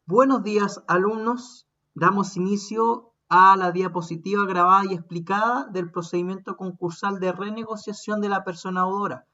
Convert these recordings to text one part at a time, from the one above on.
Buenos días, alumnos. Damos inicio a la diapositiva grabada y explicada del procedimiento concursal de renegociación de la persona deudora.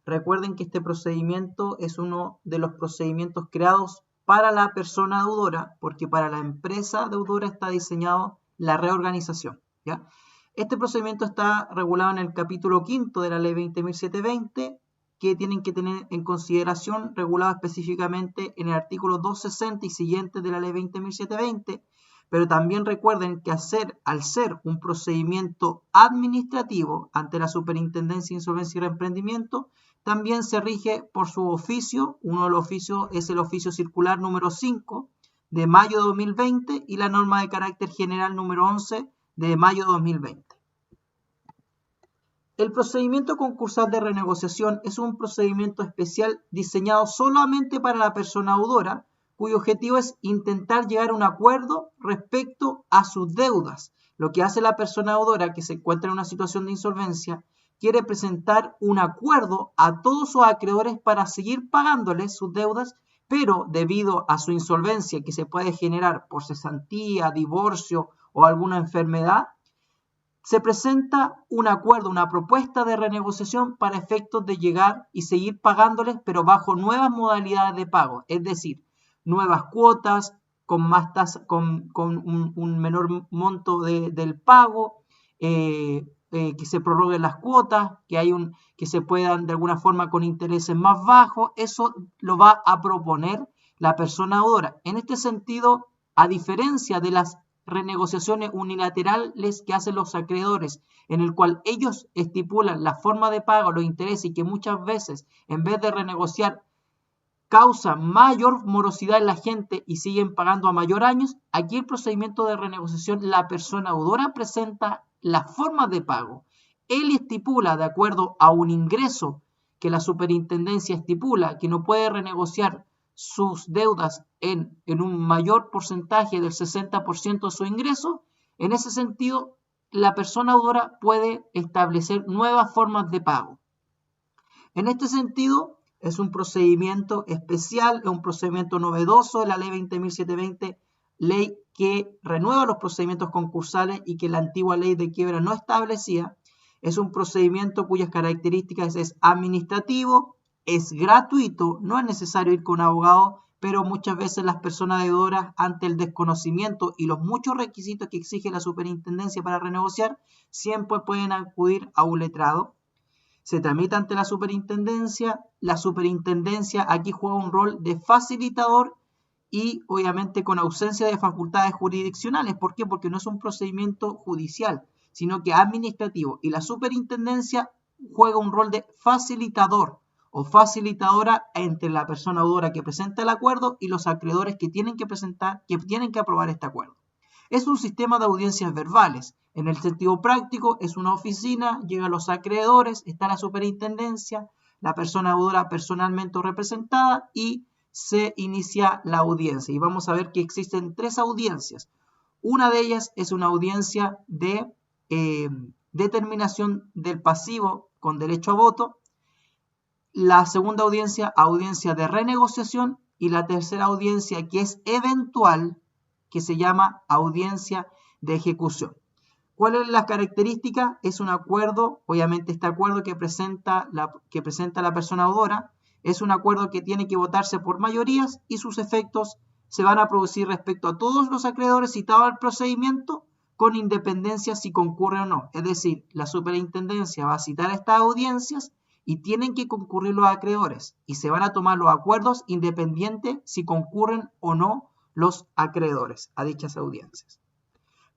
Recuerden que este procedimiento es uno de los procedimientos creados para la persona deudora, porque para la empresa deudora está diseñado la reorganización, ¿ya? Este procedimiento está regulado en el capítulo 5 de la Ley 20.720, que tienen que tener en consideración, regulado específicamente en el artículo 260 y siguientes de la Ley 20.720, pero también recuerden que al ser un procedimiento administrativo ante la Superintendencia de Insolvencia y Reemprendimiento, también se rige por su oficio. Uno de los oficios es el oficio circular número 5 de mayo de 2020 y la norma de carácter general número 11 de mayo de 2020. El procedimiento concursal de renegociación es un procedimiento especial diseñado solamente para la persona deudora, cuyo objetivo es intentar llegar a un acuerdo respecto a sus deudas. Lo que hace la persona deudora que se encuentra en una situación de insolvencia, quiere presentar un acuerdo a todos sus acreedores para seguir pagándoles sus deudas, pero debido a su insolvencia que se puede generar por cesantía, divorcio o alguna enfermedad, se presenta un acuerdo, una propuesta de renegociación para efectos de llegar y seguir pagándoles, pero bajo nuevas modalidades de pago, es decir, nuevas cuotas, con más tasa, con un menor monto del pago, que se prorroguen las cuotas, que se puedan de alguna forma con intereses más bajos. Eso lo va a proponer la persona deudora. En este sentido, a diferencia de las renegociaciones unilaterales que hacen los acreedores, en el cual ellos estipulan la forma de pago, los intereses, y que muchas veces, en vez de renegociar, causa mayor morosidad en la gente y siguen pagando a mayor años. Aquí el procedimiento de renegociación, la persona deudora presenta la forma de pago. Él estipula, de acuerdo a un ingreso que la superintendencia estipula, que no puede renegociar sus deudas en un mayor porcentaje del 60% de su ingreso. En ese sentido, la persona deudora puede establecer nuevas formas de pago. En este sentido, es un procedimiento especial, es un procedimiento novedoso de la Ley 20.720, ley que renueva los procedimientos concursales y que la antigua ley de quiebra no establecía. Es un procedimiento cuyas características es administrativo, es gratuito, no es necesario ir con un abogado, pero muchas veces las personas deudoras, ante el desconocimiento y los muchos requisitos que exige la superintendencia para renegociar, siempre pueden acudir a un letrado. Se tramita ante la superintendencia. La superintendencia aquí juega un rol de facilitador y obviamente con ausencia de facultades jurisdiccionales. ¿Por qué? Porque no es un procedimiento judicial, sino que administrativo. Y la superintendencia juega un rol de facilitador o facilitadora entre la persona deudora que presenta el acuerdo y los acreedores que tienen que aprobar este acuerdo. Es un sistema de audiencias verbales. En el sentido práctico, es una oficina, llegan los acreedores, está la superintendencia, la persona deudora personalmente representada y se inicia la audiencia. Y vamos a ver que existen 3 audiencias. Una de ellas es una audiencia de determinación del pasivo con derecho a voto. La segunda audiencia de renegociación, y la tercera audiencia, que es eventual, que se llama audiencia de ejecución. ¿Cuál es la característica? Es un acuerdo, obviamente este acuerdo que presenta la persona deudora, es un acuerdo que tiene que votarse por mayorías y sus efectos se van a producir respecto a todos los acreedores citados al procedimiento, con independencia si concurre o no. Es decir, la superintendencia va a citar estas audiencias y tienen que concurrir los acreedores y se van a tomar los acuerdos independiente si concurren o no los acreedores a dichas audiencias.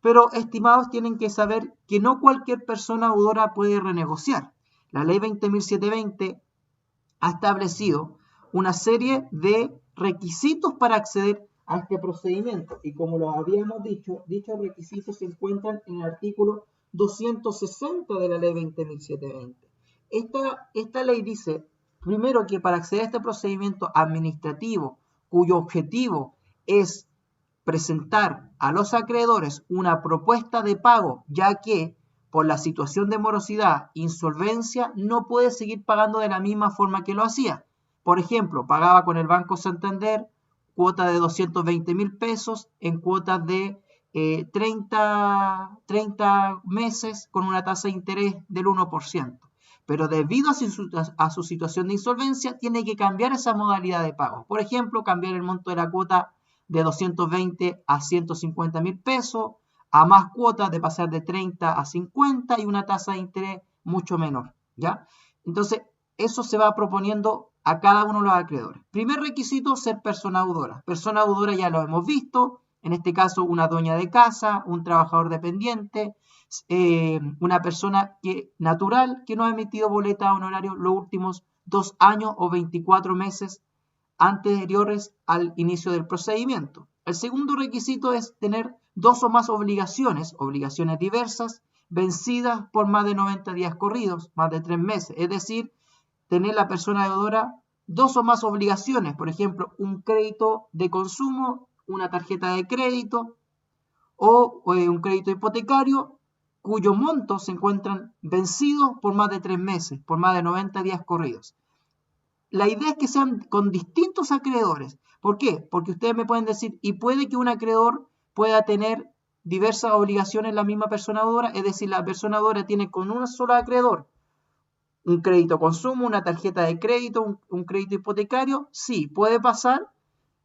Pero, estimados, tienen que saber que no cualquier persona deudora puede renegociar. La Ley 20.720 ha establecido una serie de requisitos para acceder a este procedimiento. Y como lo habíamos dicho, dichos requisitos se encuentran en el artículo 260 de la Ley 20.720. Esta ley dice, primero, que para acceder a este procedimiento administrativo, cuyo objetivo es presentar a los acreedores una propuesta de pago, ya que por la situación de morosidad, insolvencia, no puede seguir pagando de la misma forma que lo hacía. Por ejemplo, pagaba con el Banco Santander cuota de 220.000 pesos en cuotas de 30 meses con una tasa de interés del 1%. Pero debido a su situación de insolvencia, tiene que cambiar esa modalidad de pago. Por ejemplo, cambiar el monto de la cuota de 220 a 150.000 pesos, a más cuotas de pasar de 30 a 50 y una tasa de interés mucho menor, ¿ya? Entonces, eso se va proponiendo a cada uno de los acreedores. Primer requisito, ser persona deudora. Persona deudora ya lo hemos visto, en este caso una dueña de casa, un trabajador dependiente, una persona natural que no ha emitido boleta de honorario los últimos 2 años o 24 meses anteriores al inicio del procedimiento. El segundo requisito es tener 2 o más obligaciones diversas, vencidas por más de 90 días corridos, más de 3 meses. Es decir, tener la persona deudora 2 o más obligaciones, por ejemplo, un crédito de consumo, una tarjeta de crédito o un crédito hipotecario cuyo monto se encuentran vencidos por más de 3 meses, por más de 90 días corridos. La idea es que sean con distintos acreedores. ¿Por qué? Porque ustedes me pueden decir, y puede que un acreedor pueda tener diversas obligaciones en la misma persona deudora, es decir, la persona deudora tiene con un solo acreedor un crédito consumo, una tarjeta de crédito, un crédito hipotecario. Sí, puede pasar,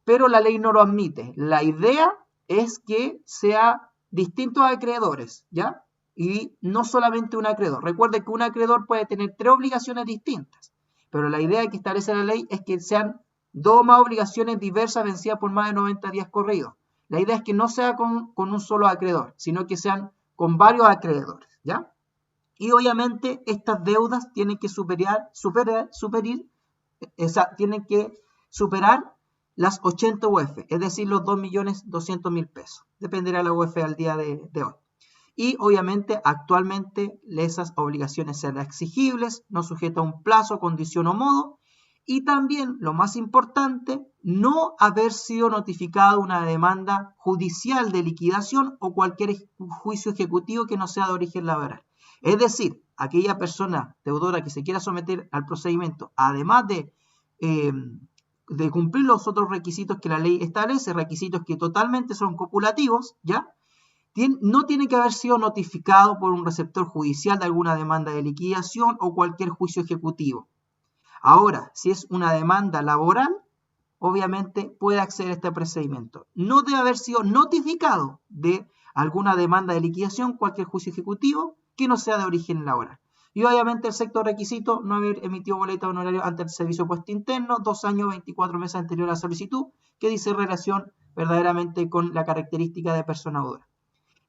pero la ley no lo admite. La idea es que sea distintos acreedores, ¿ya? Y no solamente un acreedor. Recuerde que un acreedor puede tener 3 obligaciones distintas, pero la idea que establece la ley es que sean 2 o más obligaciones diversas vencidas por más de 90 días corridos. La idea es que no sea con un solo acreedor, sino que sean con varios acreedores, ¿ya? Y obviamente estas deudas tienen que tienen que superar las 80 UF, es decir, los 2.200.000 pesos. Dependerá de la UF al día de hoy. Y obviamente actualmente esas obligaciones serán exigibles, no sujetas a un plazo, condición o modo. Y también, lo más importante, no haber sido notificada una demanda judicial de liquidación o cualquier juicio ejecutivo que no sea de origen laboral. Es decir, aquella persona deudora que se quiera someter al procedimiento, además de cumplir los otros requisitos que la ley establece, requisitos que totalmente son copulativos, ¿ya? No tiene que haber sido notificado por un receptor judicial de alguna demanda de liquidación o cualquier juicio ejecutivo. Ahora, si es una demanda laboral, obviamente puede acceder a este procedimiento. No debe haber sido notificado de alguna demanda de liquidación, cualquier juicio ejecutivo que no sea de origen laboral. Y obviamente el sexto requisito, no haber emitido boleta de honorario ante el servicio puesto interno 2 años 24 meses anterior a la solicitud, que dice relación verdaderamente con la característica de persona deudora.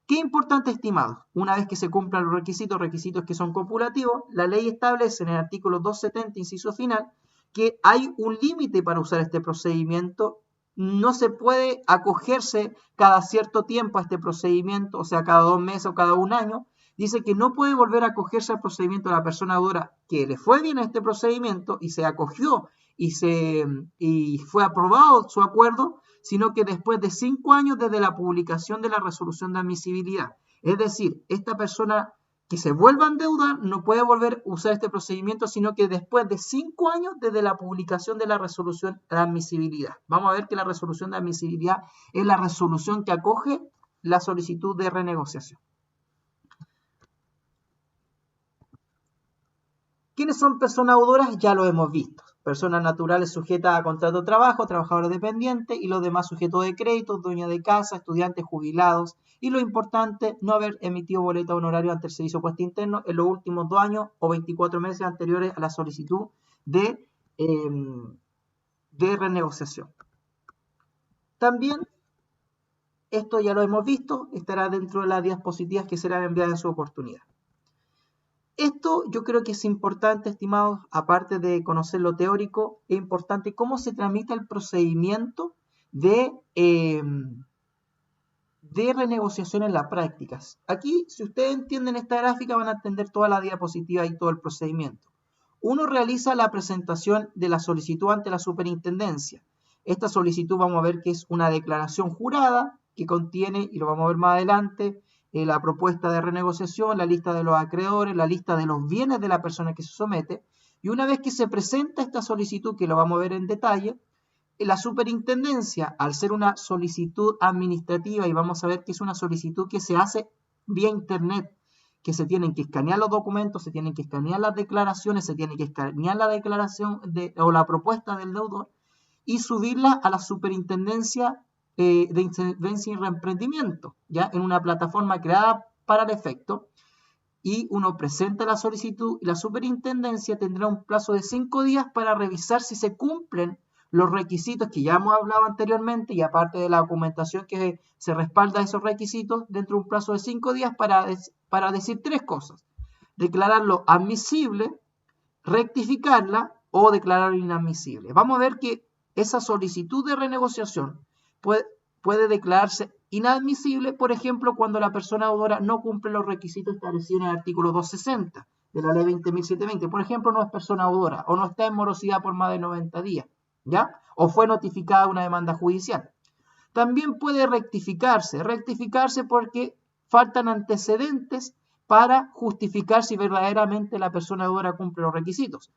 ¿Qué importante, estimados? Una vez que se cumplan los requisitos que son copulativos, la ley establece en el artículo 270, inciso final, que hay un límite para usar este procedimiento. No se puede acogerse cada cierto tiempo a este procedimiento, o sea, cada 2 meses o cada 1 año. Dice que no puede volver a acogerse al procedimiento de la persona deudora que le fue bien a este procedimiento y se acogió y fue aprobado su acuerdo, sino que después de 5 años desde la publicación de la resolución de admisibilidad. Es decir, esta persona que se vuelva a endeudar no puede volver a usar este procedimiento, sino que después de 5 años desde la publicación de la resolución de admisibilidad. Vamos a ver que la resolución de admisibilidad es la resolución que acoge la solicitud de renegociación. ¿Quiénes son personas deudoras? Ya lo hemos visto. Personas naturales sujetas a contrato de trabajo, trabajadores dependientes y los demás sujetos de crédito, dueños de casa, estudiantes, jubilados. Y lo importante, no haber emitido boleta de honorario ante el servicio puesto interno en los últimos 2 años o 24 meses anteriores a la solicitud de renegociación. También, esto ya lo hemos visto, estará dentro de las diapositivas que serán enviadas en su oportunidad. Esto yo creo que es importante, estimados, aparte de conocer lo teórico, es importante cómo se tramita el procedimiento de renegociación en las prácticas. Aquí, si ustedes entienden esta gráfica, van a entender toda la diapositiva y todo el procedimiento. Uno realiza la presentación de la solicitud ante la superintendencia. Esta solicitud vamos a ver que es una declaración jurada que contiene, y lo vamos a ver más adelante, la propuesta de renegociación, la lista de los acreedores, la lista de los bienes de la persona que se somete. Y una vez que se presenta esta solicitud, que lo vamos a ver en detalle, la superintendencia, al ser una solicitud administrativa, y vamos a ver que es una solicitud que se hace vía internet, que se tienen que escanear los documentos, se tienen que escanear las declaraciones, se tiene que escanear la declaración o la propuesta del deudor y subirla a la superintendencia de insolvencia y reemprendimiento, ya en una plataforma creada para el efecto. Y uno presenta la solicitud y la superintendencia tendrá un plazo de 5 días para revisar si se cumplen los requisitos que ya hemos hablado anteriormente y aparte de la documentación que se respalda a esos requisitos dentro de un plazo de 5 días para decir 3 cosas. Declararlo admisible, rectificarla o declararlo inadmisible. Vamos a ver que esa solicitud de renegociación puede declararse inadmisible, por ejemplo, cuando la persona deudora no cumple los requisitos establecidos en el artículo 260 de la ley 20.720. Por ejemplo, no es persona deudora o no está en morosidad por más de 90 días, ¿ya? O fue notificada una demanda judicial. También puede rectificarse porque faltan antecedentes para justificar si verdaderamente la persona deudora cumple los requisitos.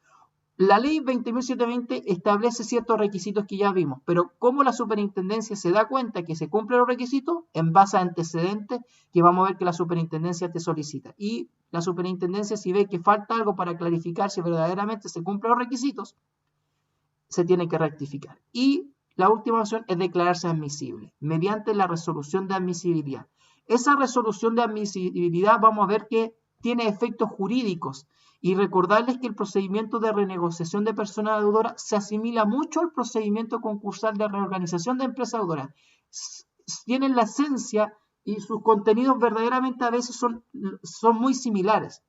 La ley 20.720 establece ciertos requisitos que ya vimos, pero ¿cómo la superintendencia se da cuenta que se cumplen los requisitos? En base a antecedentes que vamos a ver que la superintendencia te solicita. Y la superintendencia, si ve que falta algo para clarificar si verdaderamente se cumplen los requisitos, se tiene que rectificar. Y la última opción es declararse admisible, mediante la resolución de admisibilidad. Esa resolución de admisibilidad vamos a ver que tiene efectos jurídicos. Y recordarles que el procedimiento de renegociación de persona deudora se asimila mucho al procedimiento concursal de reorganización de empresa deudora. Tienen la esencia y sus contenidos verdaderamente a veces son muy similares.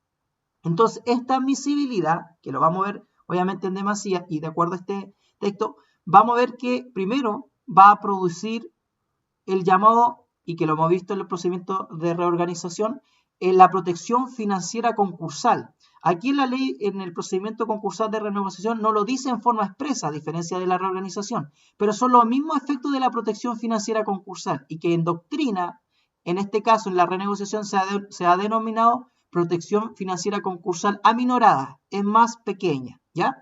Entonces, esta admisibilidad, que lo vamos a ver obviamente en demasía y de acuerdo a este texto, vamos a ver que primero va a producir el llamado, y que lo hemos visto en el procedimiento de reorganización, en la protección financiera concursal. Aquí en la ley, en el procedimiento concursal de renegociación, no lo dice en forma expresa, a diferencia de la reorganización, pero son los mismos efectos de la protección financiera concursal y que en doctrina, en este caso en la renegociación, se ha denominado protección financiera concursal aminorada, es más pequeña, ¿ya?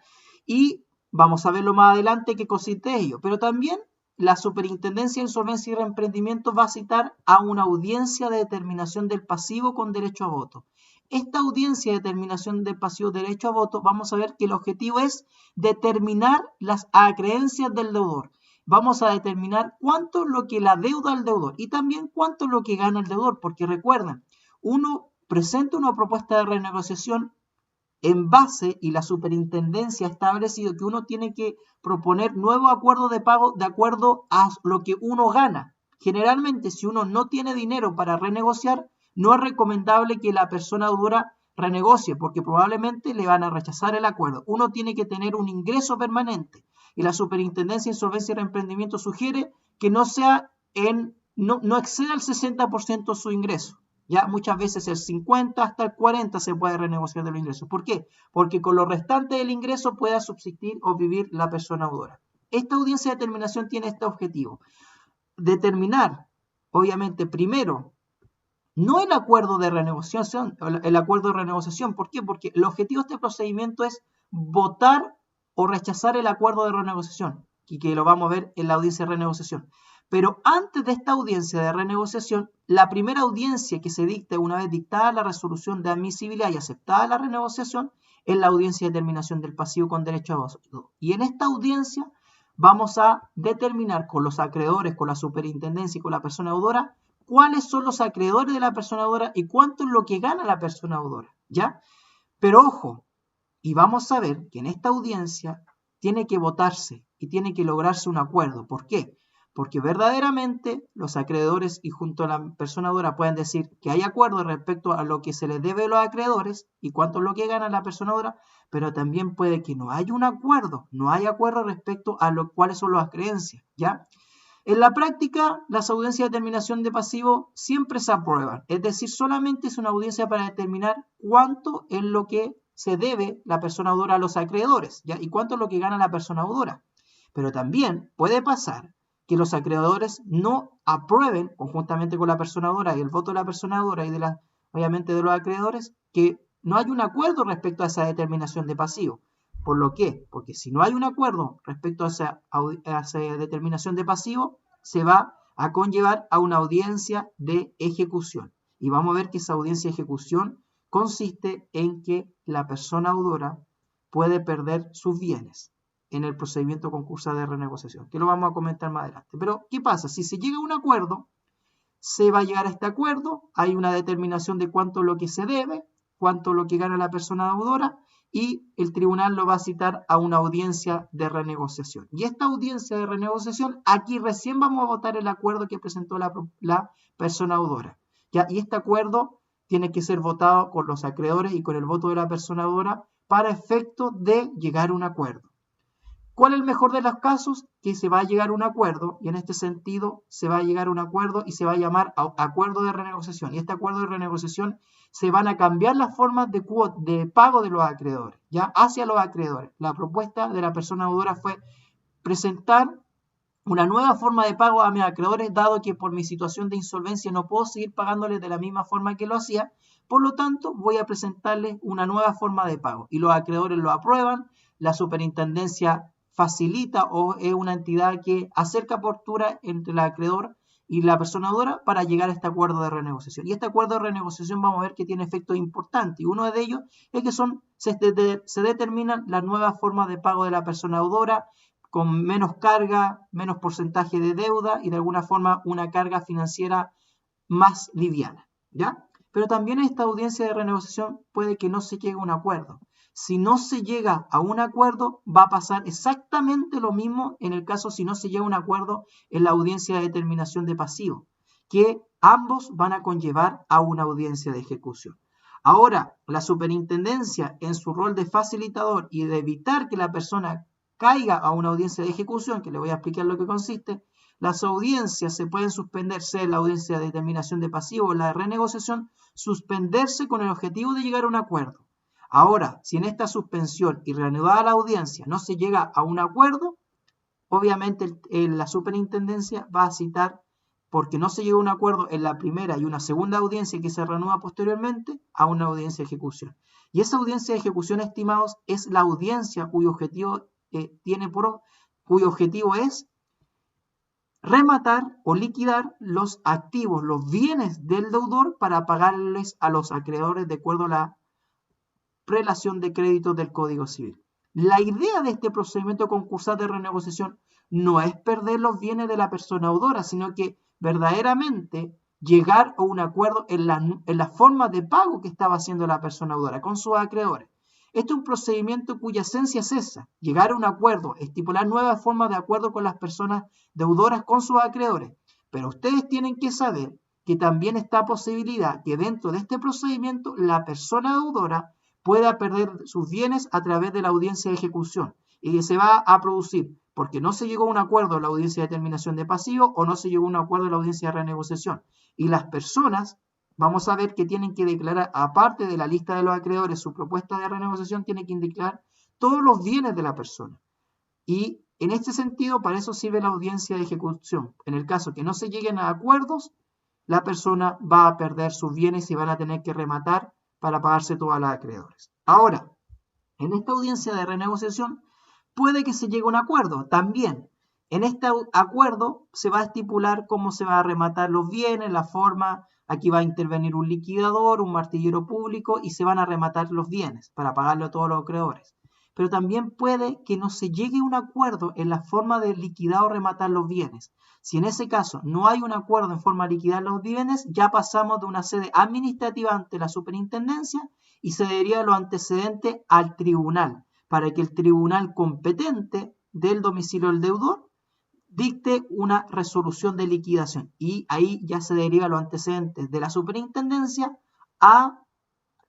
Y vamos a verlo más adelante qué consiste ello, pero también la Superintendencia de Insolvencia y Reemprendimiento va a citar a una audiencia de determinación del pasivo con derecho a voto. Esta audiencia de determinación del pasivo derecho a voto, vamos a ver que el objetivo es determinar las acreencias del deudor. Vamos a determinar cuánto es lo que la deuda al deudor y también cuánto es lo que gana el deudor, porque recuerden, uno presenta una propuesta de renegociación en base, y la superintendencia ha establecido que uno tiene que proponer nuevos acuerdos de pago de acuerdo a lo que uno gana. Generalmente, si uno no tiene dinero para renegociar, no es recomendable que la persona deudora renegocie, porque probablemente le van a rechazar el acuerdo. Uno tiene que tener un ingreso permanente, y la Superintendencia de Insolvencia y Reemprendimiento sugiere que no exceda el 60% su ingreso. Ya muchas veces el 50 hasta el 40 se puede renegociar de los ingresos. ¿Por qué? Porque con lo restante del ingreso pueda subsistir o vivir la persona deudora. Esta audiencia de determinación tiene este objetivo. Determinar, obviamente, primero, no el acuerdo de renegociación, ¿por qué? Porque el objetivo de este procedimiento es votar o rechazar el acuerdo de renegociación, y que lo vamos a ver en la audiencia de renegociación. Pero antes de esta audiencia de renegociación, la primera audiencia que se dicta una vez dictada la resolución de admisibilidad y aceptada la renegociación es la audiencia de determinación del pasivo con derecho a voto. Y en esta audiencia vamos a determinar con los acreedores, con la superintendencia y con la persona deudora, cuáles son los acreedores de la persona deudora y cuánto es lo que gana la persona deudora, ¿ya? Pero ojo, y vamos a ver que en esta audiencia tiene que votarse y tiene que lograrse un acuerdo. ¿Por qué? Porque verdaderamente los acreedores y junto a la persona deudora pueden decir que hay acuerdo respecto a lo que se les debe a los acreedores y cuánto es lo que gana la persona deudora, pero también puede que no haya un acuerdo, respecto a cuáles son las creencias, ¿ya? En la práctica, las audiencias de determinación de pasivo siempre se aprueban, es decir, solamente es una audiencia para determinar cuánto es lo que se debe la persona deudora a los acreedores, ¿ya? Y cuánto es lo que gana la persona deudora. Pero también puede pasar que los acreedores no aprueben, conjuntamente con la persona deudora y el voto de la persona deudora y obviamente de los acreedores, que no hay un acuerdo respecto a esa determinación de pasivo. ¿Por lo qué? Porque si no hay un acuerdo respecto a esa determinación de pasivo, se va a conllevar a una audiencia de ejecución. Y vamos a ver que esa audiencia de ejecución consiste en que la persona deudora puede perder sus bienes en el procedimiento concursal de renegociación, que lo vamos a comentar más adelante. Pero, ¿qué pasa? Si se llega a un acuerdo, se va a llegar a este acuerdo, hay una determinación de cuánto es lo que se debe, cuánto es lo que gana la persona deudora, y el tribunal lo va a citar a una audiencia de renegociación. Y esta audiencia de renegociación, aquí recién vamos a votar el acuerdo que presentó la persona deudora. ¿Ya? Y este acuerdo tiene que ser votado con los acreedores y con el voto de la persona deudora para efecto de llegar a un acuerdo. ¿Cuál es el mejor de los casos? Que se va a llegar a un acuerdo, y en este sentido se va a llegar a un acuerdo y se va a llamar acuerdo de renegociación. Y este acuerdo de renegociación se van a cambiar las formas de pago de los acreedores, ya hacia los acreedores. La propuesta de la persona deudora fue presentar una nueva forma de pago a mis acreedores, dado que por mi situación de insolvencia no puedo seguir pagándoles de la misma forma que lo hacía, por lo tanto voy a presentarles una nueva forma de pago. Y los acreedores lo aprueban, la superintendencia facilita o es una entidad que acerca postura entre el acreedor y la persona deudora para llegar a este acuerdo de renegociación. Y este acuerdo de renegociación vamos a ver que tiene efectos importantes, y uno de ellos es que se determinan las nuevas formas de pago de la persona deudora, con menos carga, menos porcentaje de deuda y de alguna forma una carga financiera más liviana, ¿ya? Pero también en esta audiencia de renegociación puede que no se llegue a un acuerdo. Si no se llega a un acuerdo, va a pasar exactamente lo mismo en el caso si no se llega a un acuerdo en la audiencia de determinación de pasivo, que ambos van a conllevar a una audiencia de ejecución. Ahora, la superintendencia, en su rol de facilitador y de evitar que la persona caiga a una audiencia de ejecución, que le voy a explicar lo que consiste, las audiencias se pueden suspender, sea la audiencia de determinación de pasivo o la de renegociación, suspenderse con el objetivo de llegar a un acuerdo. Ahora, si en esta suspensión y reanudada la audiencia no se llega a un acuerdo, obviamente la superintendencia va a citar, porque no se llegó a un acuerdo en la primera y una segunda audiencia que se reanuda posteriormente, a una audiencia de ejecución. Y esa audiencia de ejecución, estimados, es la audiencia cuyo objetivo es rematar o liquidar los activos, los bienes del deudor para pagarles a los acreedores de acuerdo a la prelación de créditos del Código Civil. La idea de este procedimiento concursal de renegociación no es perder los bienes de la persona deudora, sino que verdaderamente llegar a un acuerdo en la forma de pago que estaba haciendo la persona deudora con sus acreedores. Este es un procedimiento cuya esencia es esa, llegar a un acuerdo, estipular nuevas formas de acuerdo con las personas deudoras con sus acreedores. Pero ustedes tienen que saber que también está posibilidad que dentro de este procedimiento la persona deudora pueda perder sus bienes a través de la audiencia de ejecución y que se va a producir porque no se llegó a un acuerdo en la audiencia de determinación de pasivo o no se llegó a un acuerdo en la audiencia de renegociación. Y las personas, vamos a ver que tienen que declarar, aparte de la lista de los acreedores, su propuesta de renegociación, tienen que declarar todos los bienes de la persona. Y en este sentido, para eso sirve la audiencia de ejecución. En el caso que no se lleguen a acuerdos, la persona va a perder sus bienes y van a tener que rematar para pagarse todos los acreedores. Ahora, en esta audiencia de renegociación puede que se llegue a un acuerdo. También, en este acuerdo se va a estipular cómo se van a rematar los bienes, la forma, aquí va a intervenir un liquidador, un martillero público y se van a rematar los bienes para pagarle a todos los acreedores. Pero también puede que no se llegue a un acuerdo en la forma de liquidar o rematar los bienes. Si en ese caso no hay un acuerdo en forma de liquidar los bienes, ya pasamos de una sede administrativa ante la superintendencia y se deriva los antecedentes al tribunal, para que el tribunal competente del domicilio del deudor dicte una resolución de liquidación. Y ahí ya se deriva los antecedentes de la superintendencia a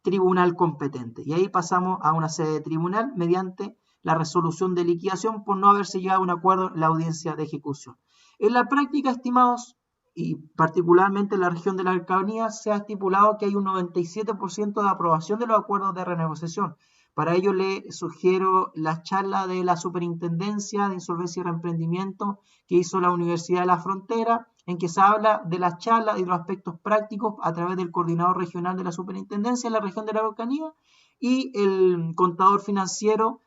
tribunal competente. Y ahí pasamos a una sede de tribunal mediante la resolución de liquidación por no haberse llegado a un acuerdo en la audiencia de ejecución. En la práctica, estimados, y particularmente en la región de la Araucanía, se ha estipulado que hay un 97% de aprobación de los acuerdos de renegociación. Para ello le sugiero la charla de la Superintendencia de Insolvencia y Reemprendimiento que hizo la Universidad de la Frontera, en que se habla de las charlas y de los aspectos prácticos a través del coordinador regional de la Superintendencia en la región de la Araucanía y el contador financiero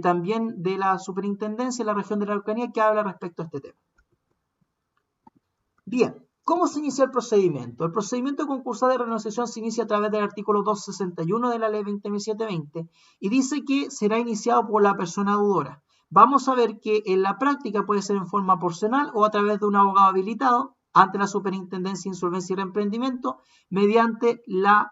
también de la superintendencia de la región de la Araucanía que habla respecto a este tema. Bien, ¿cómo se inicia el procedimiento? El procedimiento concursal de renegociación se inicia a través del artículo 261 de la ley 20.720 y dice que será iniciado por la persona deudora. Vamos a ver que en la práctica puede ser en forma porcional o a través de un abogado habilitado ante la Superintendencia de Insolvencia y Reemprendimiento mediante la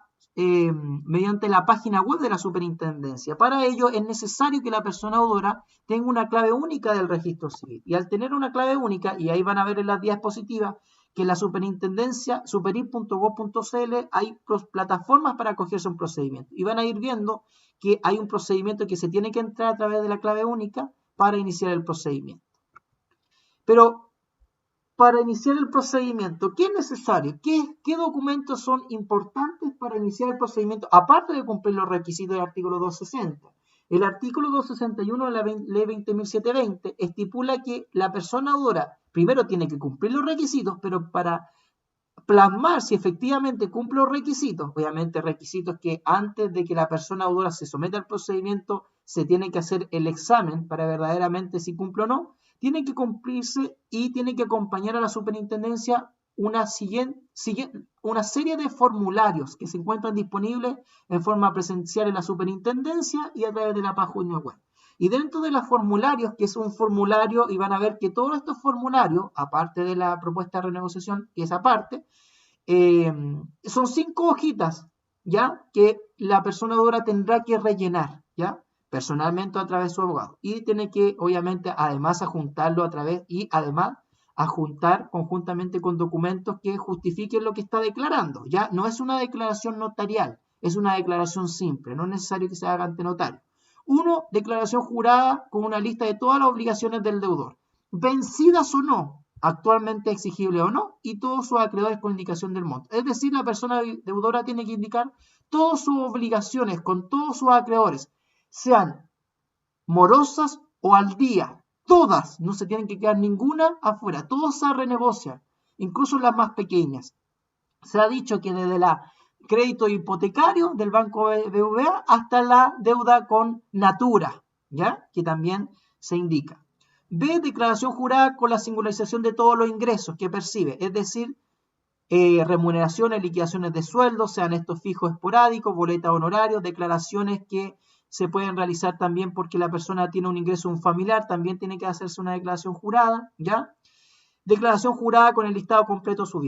página web de la superintendencia. Para ello es necesario que la persona deudora tenga una clave única del registro civil. Y al tener una clave única, y ahí van a ver en las diapositivas, que en la superintendencia, superin.gov.cl, hay plataformas para acogerse a un procedimiento. Y van a ir viendo que hay un procedimiento que se tiene que entrar a través de la clave única para iniciar el procedimiento. Pero para iniciar el procedimiento, ¿qué es necesario? ¿Qué documentos son importantes para iniciar el procedimiento? Aparte de cumplir los requisitos del artículo 260. El artículo 261 de la ley 20.720 estipula que la persona deudora primero tiene que cumplir los requisitos, pero para plasmar si efectivamente cumple los requisitos, obviamente requisitos que antes de que la persona deudora se someta al procedimiento se tiene que hacer el examen para verdaderamente si cumple o no, tiene que cumplirse y tiene que acompañar a la superintendencia una serie de formularios que se encuentran disponibles en forma presencial en la superintendencia y a través de la página web. Y dentro de los formularios, que es un formulario, y van a ver que todos estos formularios, aparte de la propuesta de renegociación, y esa parte, son 5 hojitas, ¿ya? Que la persona deudora tendrá que rellenar, ¿ya? Personalmente a través de su abogado. Y tiene que, obviamente, además adjuntarlo a través, y además adjuntar conjuntamente con documentos que justifiquen lo que está declarando, ¿ya? No es una declaración notarial, es una declaración simple, no es necesario que se haga ante notario. 1. Declaración jurada con una lista de todas las obligaciones del deudor, vencidas o no, actualmente exigible o no, y todos sus acreedores con indicación del monto. Es decir, la persona deudora tiene que indicar todas sus obligaciones con todos sus acreedores, sean morosas o al día, todas, no se tienen que quedar ninguna afuera, todas se renegocian, incluso las más pequeñas. Se ha dicho que desde la crédito hipotecario del Banco BBVA hasta la deuda con Natura, ¿ya? Que también se indica. B. Declaración jurada con la singularización de todos los ingresos que percibe, es decir, remuneraciones, liquidaciones de sueldos, sean estos fijos esporádicos, boletas honorarios, declaraciones que se pueden realizar también porque la persona tiene un ingreso un familiar, también tiene que hacerse una declaración jurada, ¿ya? Declaración jurada con el listado completo de sus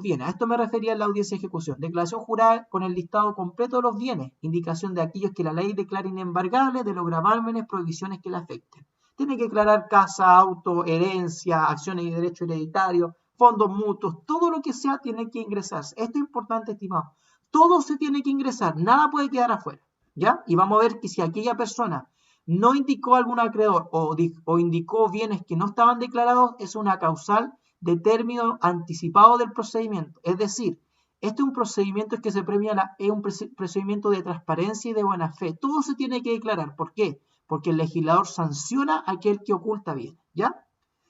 bienes. A esto me refería en la audiencia de ejecución. Declaración jurada con el listado completo de los bienes. Indicación de aquellos que la ley declara inembargables, de los gravámenes, prohibiciones que le afecten. Tiene que declarar casa, auto, herencia, acciones y derechos hereditarios, fondos mutuos, todo lo que sea tiene que ingresarse. Esto es importante, estimado. Todo se tiene que ingresar, nada puede quedar afuera, ¿ya? Y vamos a ver que si aquella persona no indicó algún acreedor o indicó bienes que no estaban declarados, es una causal de término anticipado del procedimiento. Es decir, este es un procedimiento que se premia, es un procedimiento de transparencia y de buena fe. Todo se tiene que declarar. ¿Por qué? Porque el legislador sanciona a aquel que oculta bienes, ¿ya?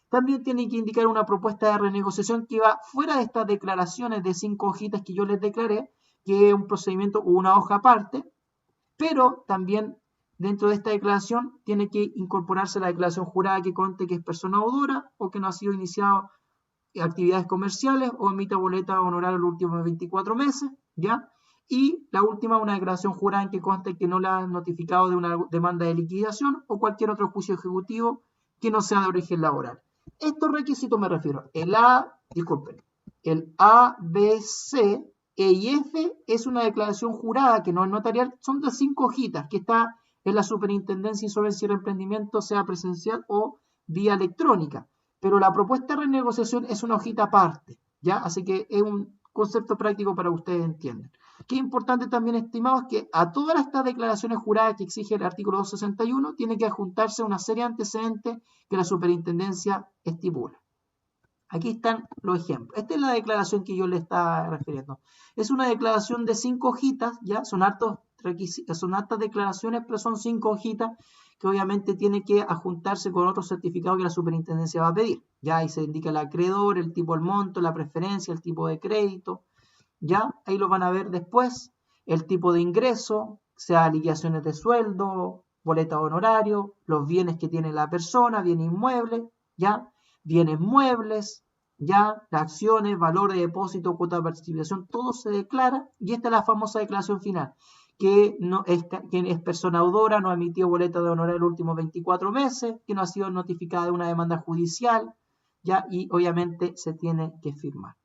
También tiene que indicar una propuesta de renegociación que va fuera de estas declaraciones de 5 hojitas que yo les declaré, que es un procedimiento o una hoja aparte, pero también dentro de esta declaración tiene que incorporarse la declaración jurada que conste que es persona deudora o que no ha sido iniciado actividades comerciales o emita boleta honoraria los últimos 24 meses, ¿ya? Y la última, una declaración jurada en que conste que no la han notificado de una demanda de liquidación o cualquier otro juicio ejecutivo que no sea de origen laboral. Estos requisitos me refiero. El A, B, C, E y F es una declaración jurada que no es notarial, son de 5 hojitas que está en la Superintendencia de Insolvencia y Reemprendimiento, sea presencial o vía electrónica. Pero la propuesta de renegociación es una hojita aparte, ¿ya? Así que es un concepto práctico para que ustedes entiendan. Qué importante también, estimados, que a todas estas declaraciones juradas que exige el artículo 261 tiene que adjuntarse una serie de antecedentes que la superintendencia estipula. Aquí están los ejemplos. Esta es la declaración que yo le estaba refiriendo. Es una declaración de 5 hojitas, ¿ya? Son hartas declaraciones, pero son 5 hojitas que obviamente tiene que adjuntarse con otro certificado que la superintendencia va a pedir. Ya ahí se indica el acreedor, el tipo del monto, la preferencia, el tipo de crédito. Ya ahí lo van a ver después. El tipo de ingreso, sea liquidaciones de sueldo, boleta de honorario, los bienes que tiene la persona, bienes inmuebles, ¿ya? Bienes muebles, ¿ya? Las acciones, valor de depósito, cuota de participación, todo se declara, y esta es la famosa declaración final, que es persona deudora, no ha emitido boleta de honorario los últimos 24 meses, que no ha sido notificada de una demanda judicial, ¿ya? Y obviamente se tiene que firmar.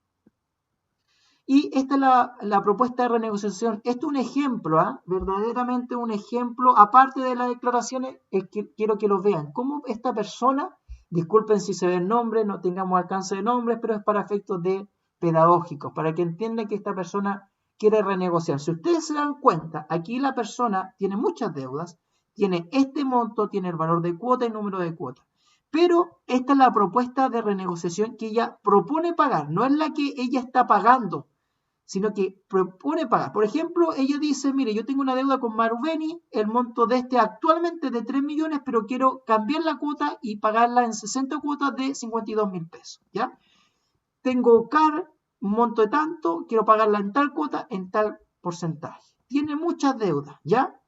Y esta es la propuesta de renegociación. Esto es un ejemplo, verdaderamente un ejemplo, aparte de las declaraciones, es que quiero que lo vean. Cómo esta persona, disculpen si se ven nombres, no tengamos alcance de nombres, pero es para efectos de pedagógicos, para que entiendan que esta persona quiere renegociar. Si ustedes se dan cuenta, aquí la persona tiene muchas deudas, tiene este monto, tiene el valor de cuota y número de cuota. Pero esta es la propuesta de renegociación que ella propone pagar, no es la que ella está pagando, sino que propone pagar. Por ejemplo, ella dice, mire, yo tengo una deuda con Marubeni, el monto de este actualmente es de 3 millones, pero quiero cambiar la cuota y pagarla en 60 cuotas de 52.000 pesos, ¿ya? Tengo CAR, un monto de tanto, quiero pagarla en tal cuota, en tal porcentaje. Tiene muchas deudas, ¿ya?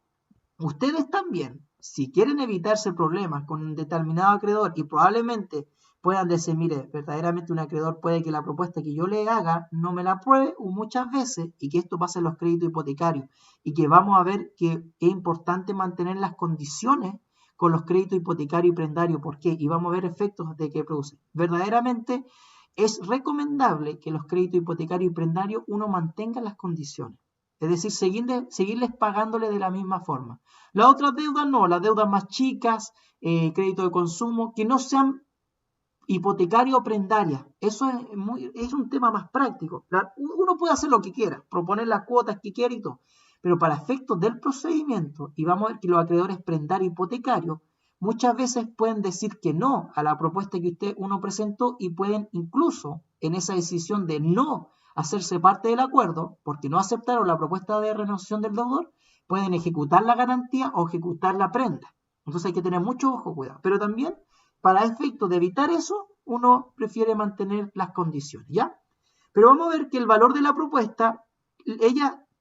Ustedes también, si quieren evitarse problemas con un determinado acreedor y probablemente puedan decir, mire, verdaderamente un acreedor puede que la propuesta que yo le haga no me la apruebe muchas veces y que esto pase en los créditos hipotecarios y que vamos a ver que es importante mantener las condiciones con los créditos hipotecarios y prendarios. ¿Por qué? Y vamos a ver efectos de que produce. Verdaderamente es recomendable que los créditos hipotecarios y prendarios uno mantenga las condiciones. Es decir, seguirles pagándole de la misma forma. Las otras deudas no, las deudas más chicas, crédito de consumo, que no sean hipotecaria o prendaria. Eso es un tema más práctico. Uno puede hacer lo que quiera, proponer las cuotas que quiera y todo, pero para efectos del procedimiento, y vamos a ver que los acreedores prendarios hipotecarios muchas veces pueden decir que no a la propuesta que uno presentó y pueden incluso en esa decisión de no hacerse parte del acuerdo, porque no aceptaron la propuesta de renegociación del deudor, pueden ejecutar la garantía o ejecutar la prenda. Entonces hay que tener mucho ojo, cuidado. Pero también para efectos de evitar eso, uno prefiere mantener las condiciones, ¿ya? Pero vamos a ver que el valor de la propuesta,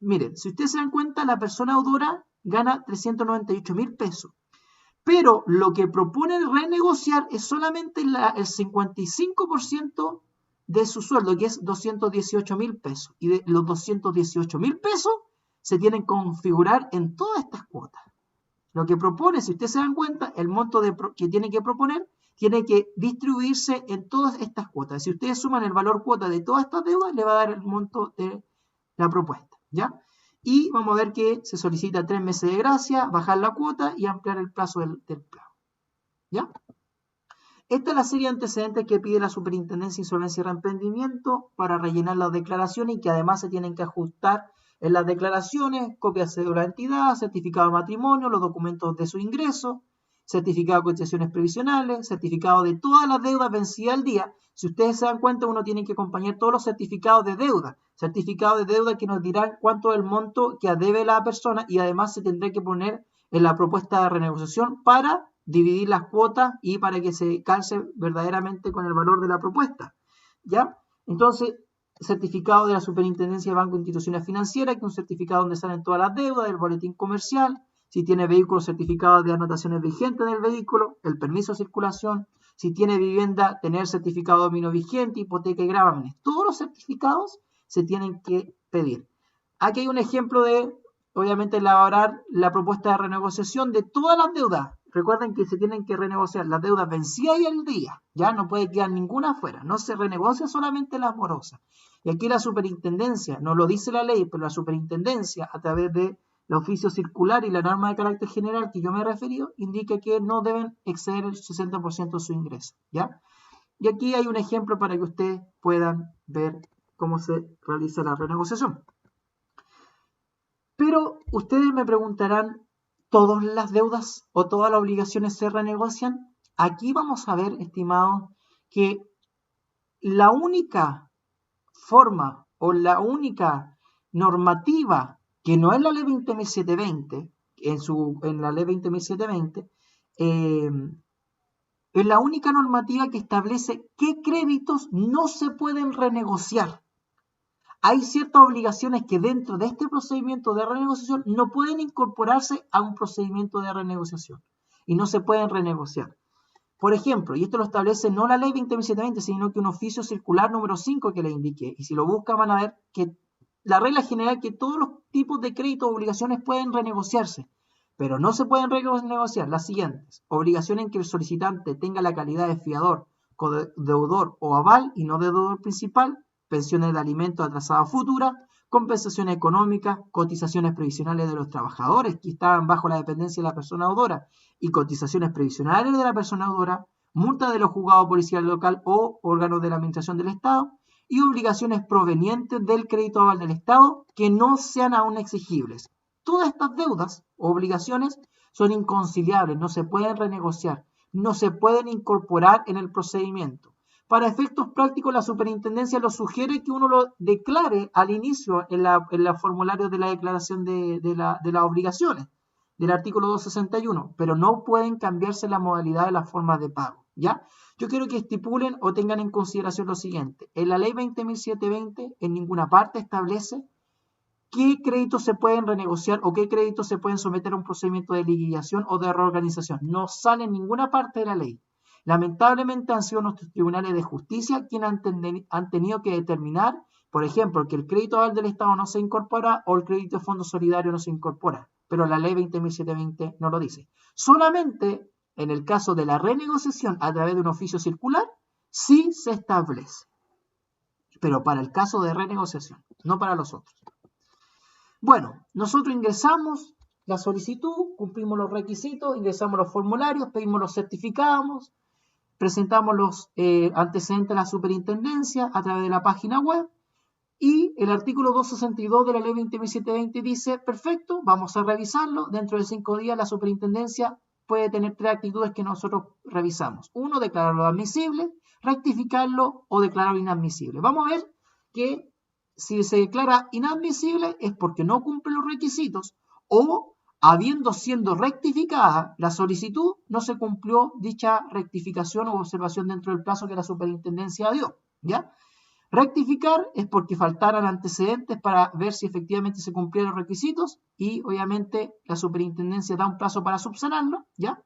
miren, si ustedes se dan cuenta, la persona deudora gana 398.000 pesos. Pero lo que propone renegociar es solamente el 55% de su sueldo, que es 218.000 pesos. Y de los 218.000 pesos se tienen que configurar en todas estas cuotas. Lo que propone, si ustedes se dan cuenta, el monto que tiene que proponer tiene que distribuirse en todas estas cuotas. Si ustedes suman el valor cuota de todas estas deudas, le va a dar el monto de la propuesta, ¿ya? Y vamos a ver que se solicita 3 meses de gracia, bajar la cuota y ampliar el plazo del plazo, ¿ya? Esta es la serie de antecedentes que pide la Superintendencia de Insolvencia y Reemprendimiento para rellenar las declaraciones y que además se tienen que ajustar en las declaraciones, copias de la entidad, certificado de matrimonio, los documentos de su ingreso, certificado de cotizaciones previsionales, certificado de todas las deudas vencidas al día. Si ustedes se dan cuenta, uno tiene que acompañar todos los certificados de deuda. Certificados de deuda que nos dirán cuánto es el monto que debe la persona y además se tendrá que poner en la propuesta de renegociación para dividir las cuotas y para que se calce verdaderamente con el valor de la propuesta, ¿ya? Entonces, certificado de la Superintendencia de Banco e Instituciones Financieras, que es un certificado donde salen todas las deudas, del boletín comercial, si tiene vehículo, certificado de anotaciones vigentes del vehículo, el permiso de circulación, si tiene vivienda, tener certificado de dominio vigente, hipoteca y gravámenes. Todos los certificados se tienen que pedir. Aquí hay un ejemplo de, obviamente, elaborar la propuesta de renegociación de todas las deudas. Recuerden que se tienen que renegociar las deudas vencidas y al día. Ya no puede quedar ninguna afuera. No se renegocia solamente las morosas. Y aquí la superintendencia, no lo dice la ley, pero la superintendencia, a través de el oficio circular y la norma de carácter general que yo me he referido, indica que no deben exceder el 60% de su ingreso, ¿ya? Y aquí hay un ejemplo para que ustedes puedan ver cómo se realiza la renegociación. Pero ustedes me preguntarán, ¿todas las deudas o todas las obligaciones se renegocian? Aquí vamos a ver, estimados, que la única forma o la única normativa que no es la ley 20.720, en la ley 20.720, es la única normativa que establece qué créditos no se pueden renegociar. hay ciertas obligaciones que dentro de este procedimiento de renegociación no pueden incorporarse a un procedimiento de renegociación y no se pueden renegociar. Por ejemplo, y esto lo establece no la ley 20.720, sino que un oficio circular número 5 que le indiqué. Y si lo buscan van a ver que la regla general es que todos los tipos de créditos o obligaciones pueden renegociarse, pero no se pueden renegociar las siguientes. Obligación en que el solicitante tenga la calidad de fiador, deudor o aval y no deudor principal, pensiones de alimentos atrasadas futuras, compensación económica, cotizaciones previsionales de los trabajadores que estaban bajo la dependencia de la persona deudora y cotizaciones previsionales de la persona deudora, multa de los juzgados policiales local o órganos de la administración del Estado y obligaciones provenientes del crédito aval del Estado que no sean aún exigibles. Todas estas deudas o obligaciones son inconciliables, no se pueden renegociar, no se pueden incorporar en el procedimiento. Para efectos prácticos, la superintendencia lo sugiere que uno lo declare al inicio en la formulario de la declaración de las obligaciones, del artículo 261, pero no pueden cambiarse la modalidad de las formas de pago, ¿ya? Yo quiero que estipulen o tengan en consideración lo siguiente. En la ley 20.720 en ninguna parte establece qué créditos se pueden renegociar o qué créditos se pueden someter a un procedimiento de liquidación o de reorganización. No sale en ninguna parte de la ley. Lamentablemente han sido nuestros tribunales de justicia quienes han tenido que determinar, por ejemplo, que el crédito aval del Estado no se incorpora o el crédito de fondo solidario no se incorpora, pero la ley 20.720 no lo dice. Solamente en el caso de la renegociación a través de un oficio circular, sí se establece, pero para el caso de renegociación, no para los otros. Bueno, nosotros ingresamos la solicitud, cumplimos los requisitos, ingresamos los formularios, pedimos los certificados, presentamos los antecedentes a la superintendencia a través de la página web y el artículo 262 de la ley 20.720 dice, perfecto, vamos a revisarlo, dentro de 5 días la superintendencia puede tener 3 actitudes que nosotros revisamos. 1, declararlo admisible, rectificarlo o declararlo inadmisible. Vamos a ver que si se declara inadmisible es porque no cumple los requisitos o habiendo siendo rectificada la solicitud, no se cumplió dicha rectificación o observación dentro del plazo que la superintendencia dio, ¿ya? Rectificar es porque faltaran antecedentes para ver si efectivamente se cumplieron los requisitos y obviamente la superintendencia da un plazo para subsanarlo, ¿ya?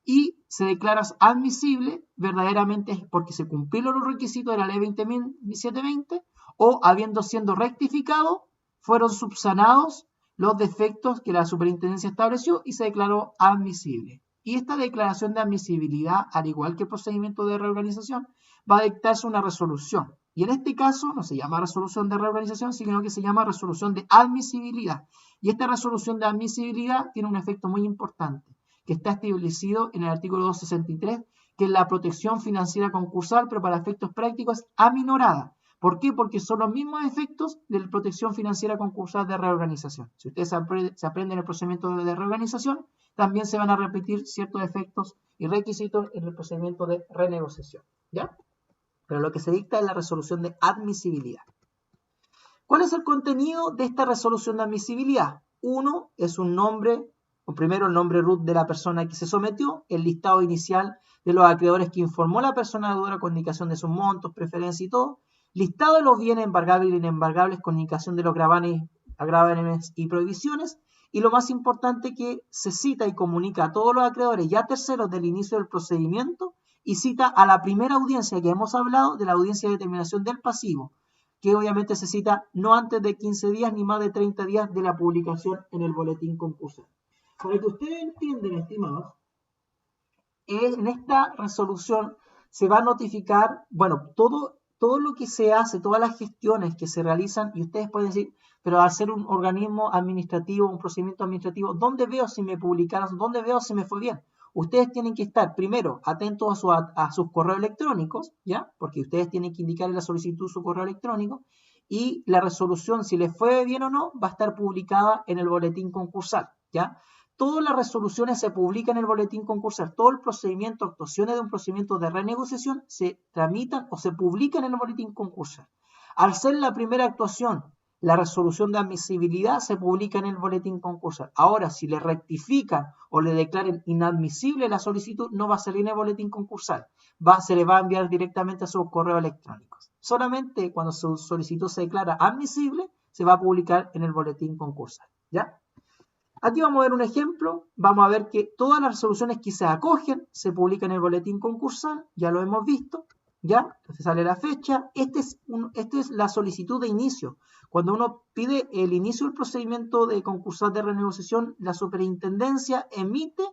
Y se declara admisible verdaderamente es porque se cumplieron los requisitos de la ley 20.720 o habiendo siendo rectificado fueron subsanados los defectos que la superintendencia estableció y se declaró admisible. Y esta declaración de admisibilidad, al igual que el procedimiento de reorganización, va a dictarse una resolución. Y en este caso no se llama resolución de reorganización, sino que se llama resolución de admisibilidad. Y esta resolución de admisibilidad tiene un efecto muy importante, que está establecido en el artículo 263, que es la protección financiera concursal, pero para efectos prácticos es aminorada. ¿Por qué? Porque son los mismos efectos de la protección financiera concursal de reorganización. Si ustedes se aprenden el procedimiento de reorganización, también se van a repetir ciertos efectos y requisitos en el procedimiento de renegociación, ¿ya? Pero lo que se dicta es la resolución de admisibilidad. ¿Cuál es el contenido de esta resolución de admisibilidad? 1 es un nombre, o primero el nombre root de la persona que se sometió, el listado inicial de los acreedores que informó la persona deudora con indicación de sus montos, preferencias y todo, listado de los bienes embargables y inembargables con indicación de los gravámenes y prohibiciones, y lo más importante que se cita y comunica a todos los acreedores y a terceros del inicio del procedimiento y cita a la primera audiencia que hemos hablado de la audiencia de determinación del pasivo, que obviamente se cita no antes de 15 días ni más de 30 días de la publicación en el boletín concursal. Para que ustedes entiendan, estimados, en esta resolución se va a notificar, bueno, todo lo que se hace, todas las gestiones que se realizan, y ustedes pueden decir, pero al ser un organismo administrativo, un procedimiento administrativo, ¿dónde veo si me publicaron? ¿Dónde veo si me fue bien? Ustedes tienen que estar primero atentos a sus correos electrónicos, ¿ya? Porque ustedes tienen que indicar en la solicitud su correo electrónico y la resolución, si les fue bien o no, va a estar publicada en el boletín concursal, ¿ya? Todas las resoluciones se publican en el boletín concursal. Todo el procedimiento, actuaciones de un procedimiento de renegociación se tramitan o se publican en el boletín concursal. Al ser la primera actuación, la resolución de admisibilidad se publica en el boletín concursal. Ahora, si le rectifican o le declaren inadmisible la solicitud, no va a salir en el boletín concursal. Se le va a enviar directamente a sus correos electrónicos. Solamente cuando su solicitud se declara admisible, se va a publicar en el boletín concursal, ¿ya? Aquí vamos a ver un ejemplo. Vamos a ver que todas las resoluciones que se acogen se publican en el boletín concursal. Ya lo hemos visto, ¿ya? Entonces sale la fecha. Esta es la solicitud de inicio. Cuando uno pide el inicio del procedimiento de concursal de renegociación, la superintendencia emite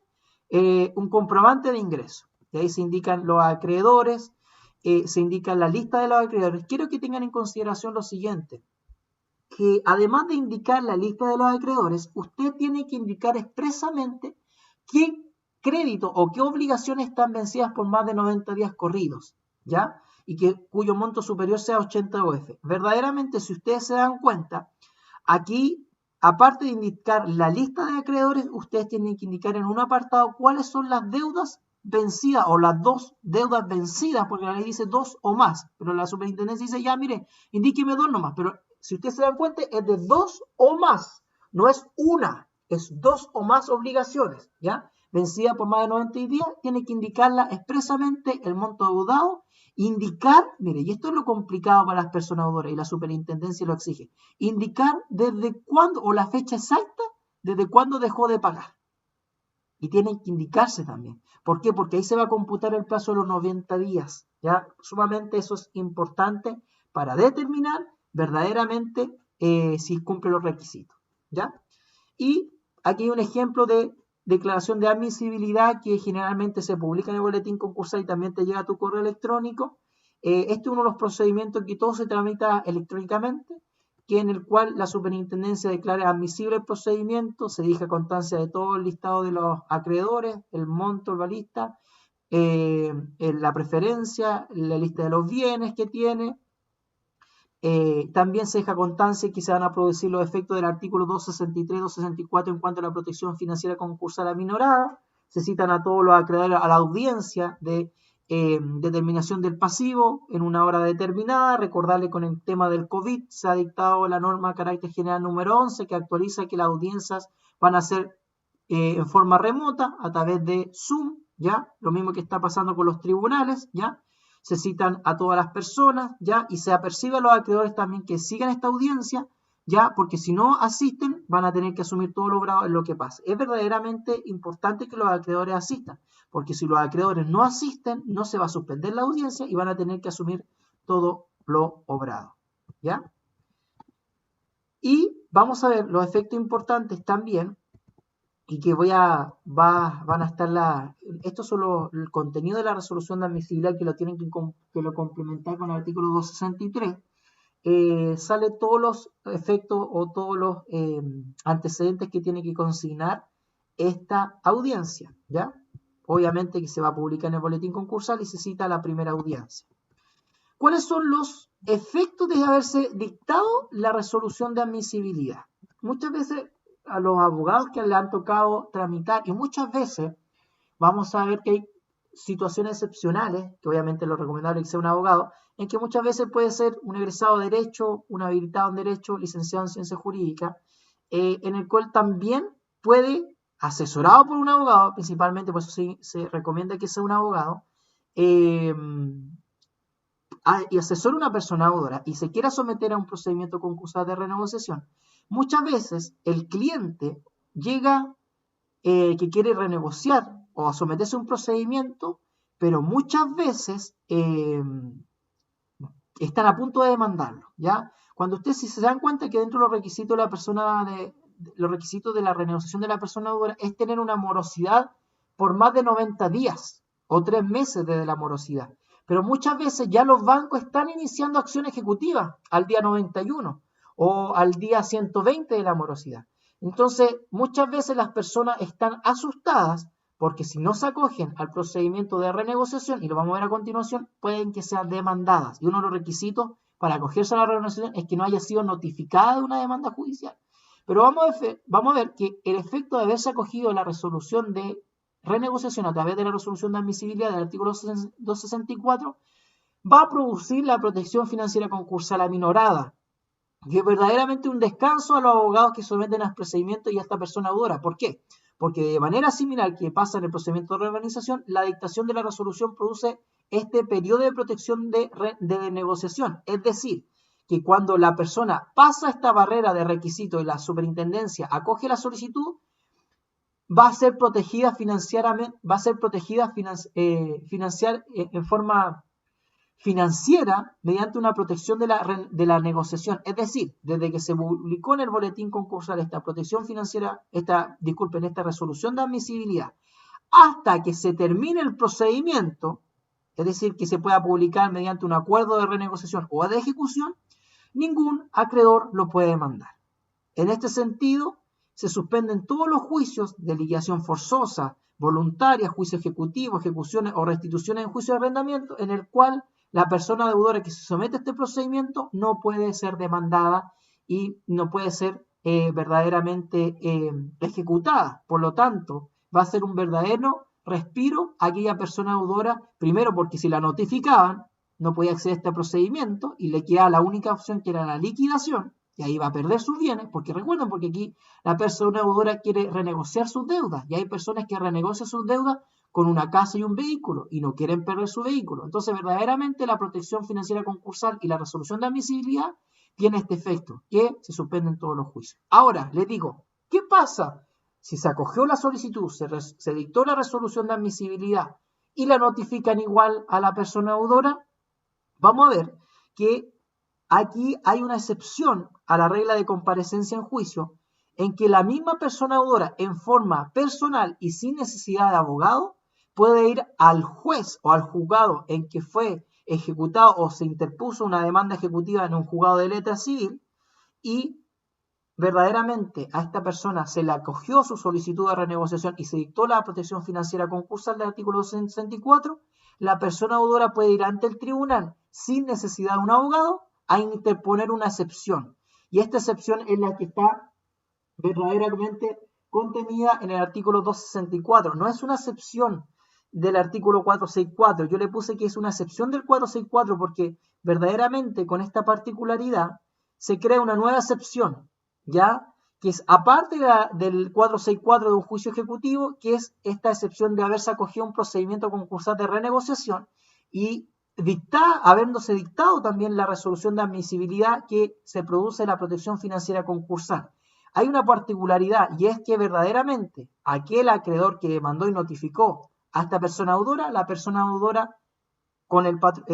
un comprobante de ingreso. Y ahí se indican los acreedores, se indica la lista de los acreedores. Quiero que tengan en consideración lo siguiente, que además de indicar la lista de los acreedores, usted tiene que indicar expresamente qué crédito o qué obligaciones están vencidas por más de 90 días corridos, ¿ya? Y cuyo monto superior sea 80 UF. Verdaderamente, si ustedes se dan cuenta, aquí, aparte de indicar la lista de acreedores, ustedes tienen que indicar en un apartado cuáles son las deudas vencidas o las dos deudas vencidas, porque la ley dice dos o más, pero la superintendencia dice, ya, mire, indíqueme dos nomás, pero si ustedes se dan cuenta, es de dos o más, no es una, es dos o más obligaciones, ¿ya? Vencida por más de 90 días, tiene que indicarla expresamente el monto deudado, indicar, mire, y esto es lo complicado para las personas deudoras y la superintendencia lo exige, indicar desde cuándo o la fecha exacta desde cuándo dejó de pagar. Y tienen que indicarse también. ¿Por qué? Porque ahí se va a computar el plazo de los 90 días, ¿ya? Sumamente eso es importante para determinar verdaderamente si cumple los requisitos, ¿ya? Y aquí hay un ejemplo de declaración de admisibilidad que generalmente se publica en el boletín concursal y también te llega a tu correo electrónico. Este es uno de los procedimientos que todo se tramita electrónicamente, que en el cual la superintendencia declara admisible el procedimiento, se deja constancia de todo el listado de los acreedores, el monto, el balista, la preferencia, la lista de los bienes que tiene. También se deja constancia que se van a producir los efectos del artículo 263 264 en cuanto a la protección financiera concursal aminorada. Se citan a todos los acreedores a la audiencia de determinación del pasivo en una hora determinada. Recordarle con el tema del COVID se ha dictado la norma de carácter general número 11 que actualiza que las audiencias van a ser en forma remota a través de Zoom, ¿ya? Lo mismo que está pasando con los tribunales, ¿ya? Se citan a todas las personas, ¿ya? Y se apercibe a los acreedores también que sigan esta audiencia, ¿ya? Porque si no asisten, van a tener que asumir todo lo obrado en lo que pase. Es verdaderamente importante que los acreedores asistan, porque si los acreedores no asisten, no se va a suspender la audiencia y van a tener que asumir todo lo obrado, ¿ya? Y vamos a ver los efectos importantes también, y que van a estar estos son el contenido de la resolución de admisibilidad que lo tienen que lo complementar con el artículo 263. Sale todos los efectos o todos los antecedentes que tiene que consignar esta audiencia, ¿ya? Obviamente que se va a publicar en el boletín concursal y se cita la primera audiencia. ¿Cuáles son los efectos de haberse dictado la resolución de admisibilidad? Muchas veces a los abogados que le han tocado tramitar, y muchas veces vamos a ver que hay situaciones excepcionales, que obviamente lo recomendable es que sea un abogado, en que muchas veces puede ser un egresado de Derecho, un habilitado en Derecho, licenciado en Ciencia Jurídica, en el cual también puede, asesorado por un abogado, principalmente por eso se recomienda que sea un abogado, y asesora a una persona deudora y se quiera someter a un procedimiento concursal de renegociación, muchas veces el cliente llega que quiere renegociar o someterse a un procedimiento, pero muchas veces están a punto de demandarlo, ¿ya? Cuando ustedes si se dan cuenta que dentro de los requisitos de la persona los requisitos de la renegociación de la persona deudora es tener una morosidad por más de 90 días o 3 meses desde la morosidad. Pero muchas veces ya los bancos están iniciando acción ejecutiva al día 91 o al día 120 de la morosidad. Entonces, muchas veces las personas están asustadas porque si no se acogen al procedimiento de renegociación, y lo vamos a ver a continuación, pueden que sean demandadas. Y uno de los requisitos para acogerse a la renegociación es que no haya sido notificada de una demanda judicial. Pero vamos a ver que el efecto de haberse acogido a la resolución de renegociación a través de la resolución de admisibilidad del artículo 264 va a producir la protección financiera concursal aminorada, que es verdaderamente un descanso a los abogados que someten al procedimiento y a esta persona deudora. ¿Por qué? Porque de manera similar que pasa en el procedimiento de reorganización, la dictación de la resolución produce este periodo de protección de negociación. Es decir, que cuando la persona pasa esta barrera de requisito y la superintendencia acoge la solicitud, va a ser protegida financieramente, va a ser protegida en forma financiera mediante una protección de la negociación. Es decir, desde que se publicó en el boletín concursal esta protección financiera, esta resolución de admisibilidad, hasta que se termine el procedimiento, es decir, que se pueda publicar mediante un acuerdo de renegociación o de ejecución, ningún acreedor lo puede demandar. En este sentido, se suspenden todos los juicios de liquidación forzosa, voluntaria, juicio ejecutivo, ejecuciones o restituciones en juicio de arrendamiento, en el cual la persona deudora que se somete a este procedimiento no puede ser demandada y no puede ser verdaderamente ejecutada. Por lo tanto, va a ser un verdadero respiro a aquella persona deudora, primero porque si la notificaban, no podía acceder a este procedimiento y le queda la única opción que era la liquidación, y ahí va a perder sus bienes, porque recuerden, porque aquí la persona deudora quiere renegociar sus deudas, y hay personas que renegocian sus deudas con una casa y un vehículo, y no quieren perder su vehículo. Entonces, verdaderamente, la protección financiera concursal y la resolución de admisibilidad tiene este efecto, que se suspenden todos los juicios. Ahora, les digo, ¿qué pasa si se acogió la solicitud, se dictó la resolución de admisibilidad y la notifican igual a la persona deudora? Vamos a ver que aquí hay una excepción a la regla de comparecencia en juicio, en que la misma persona deudora, en forma personal y sin necesidad de abogado, puede ir al juez o al juzgado en que fue ejecutado o se interpuso una demanda ejecutiva en un juzgado de letra civil y verdaderamente a esta persona se le acogió su solicitud de renegociación y se dictó la protección financiera concursal del artículo 264, la persona deudora puede ir ante el tribunal sin necesidad de un abogado a interponer una excepción. Y esta excepción es la que está verdaderamente contenida en el artículo 264. No es una excepción del artículo 464. Yo le puse que es una excepción del 464 porque verdaderamente con esta particularidad se crea una nueva excepción, ¿ya? Que es aparte del 464 de un juicio ejecutivo, que es esta excepción de haberse acogido un procedimiento concursal de renegociación y habiéndose dictado también la resolución de admisibilidad que se produce la protección financiera concursal. Hay una particularidad y es que verdaderamente aquel acreedor que demandó y notificó a esta persona deudora, la persona deudora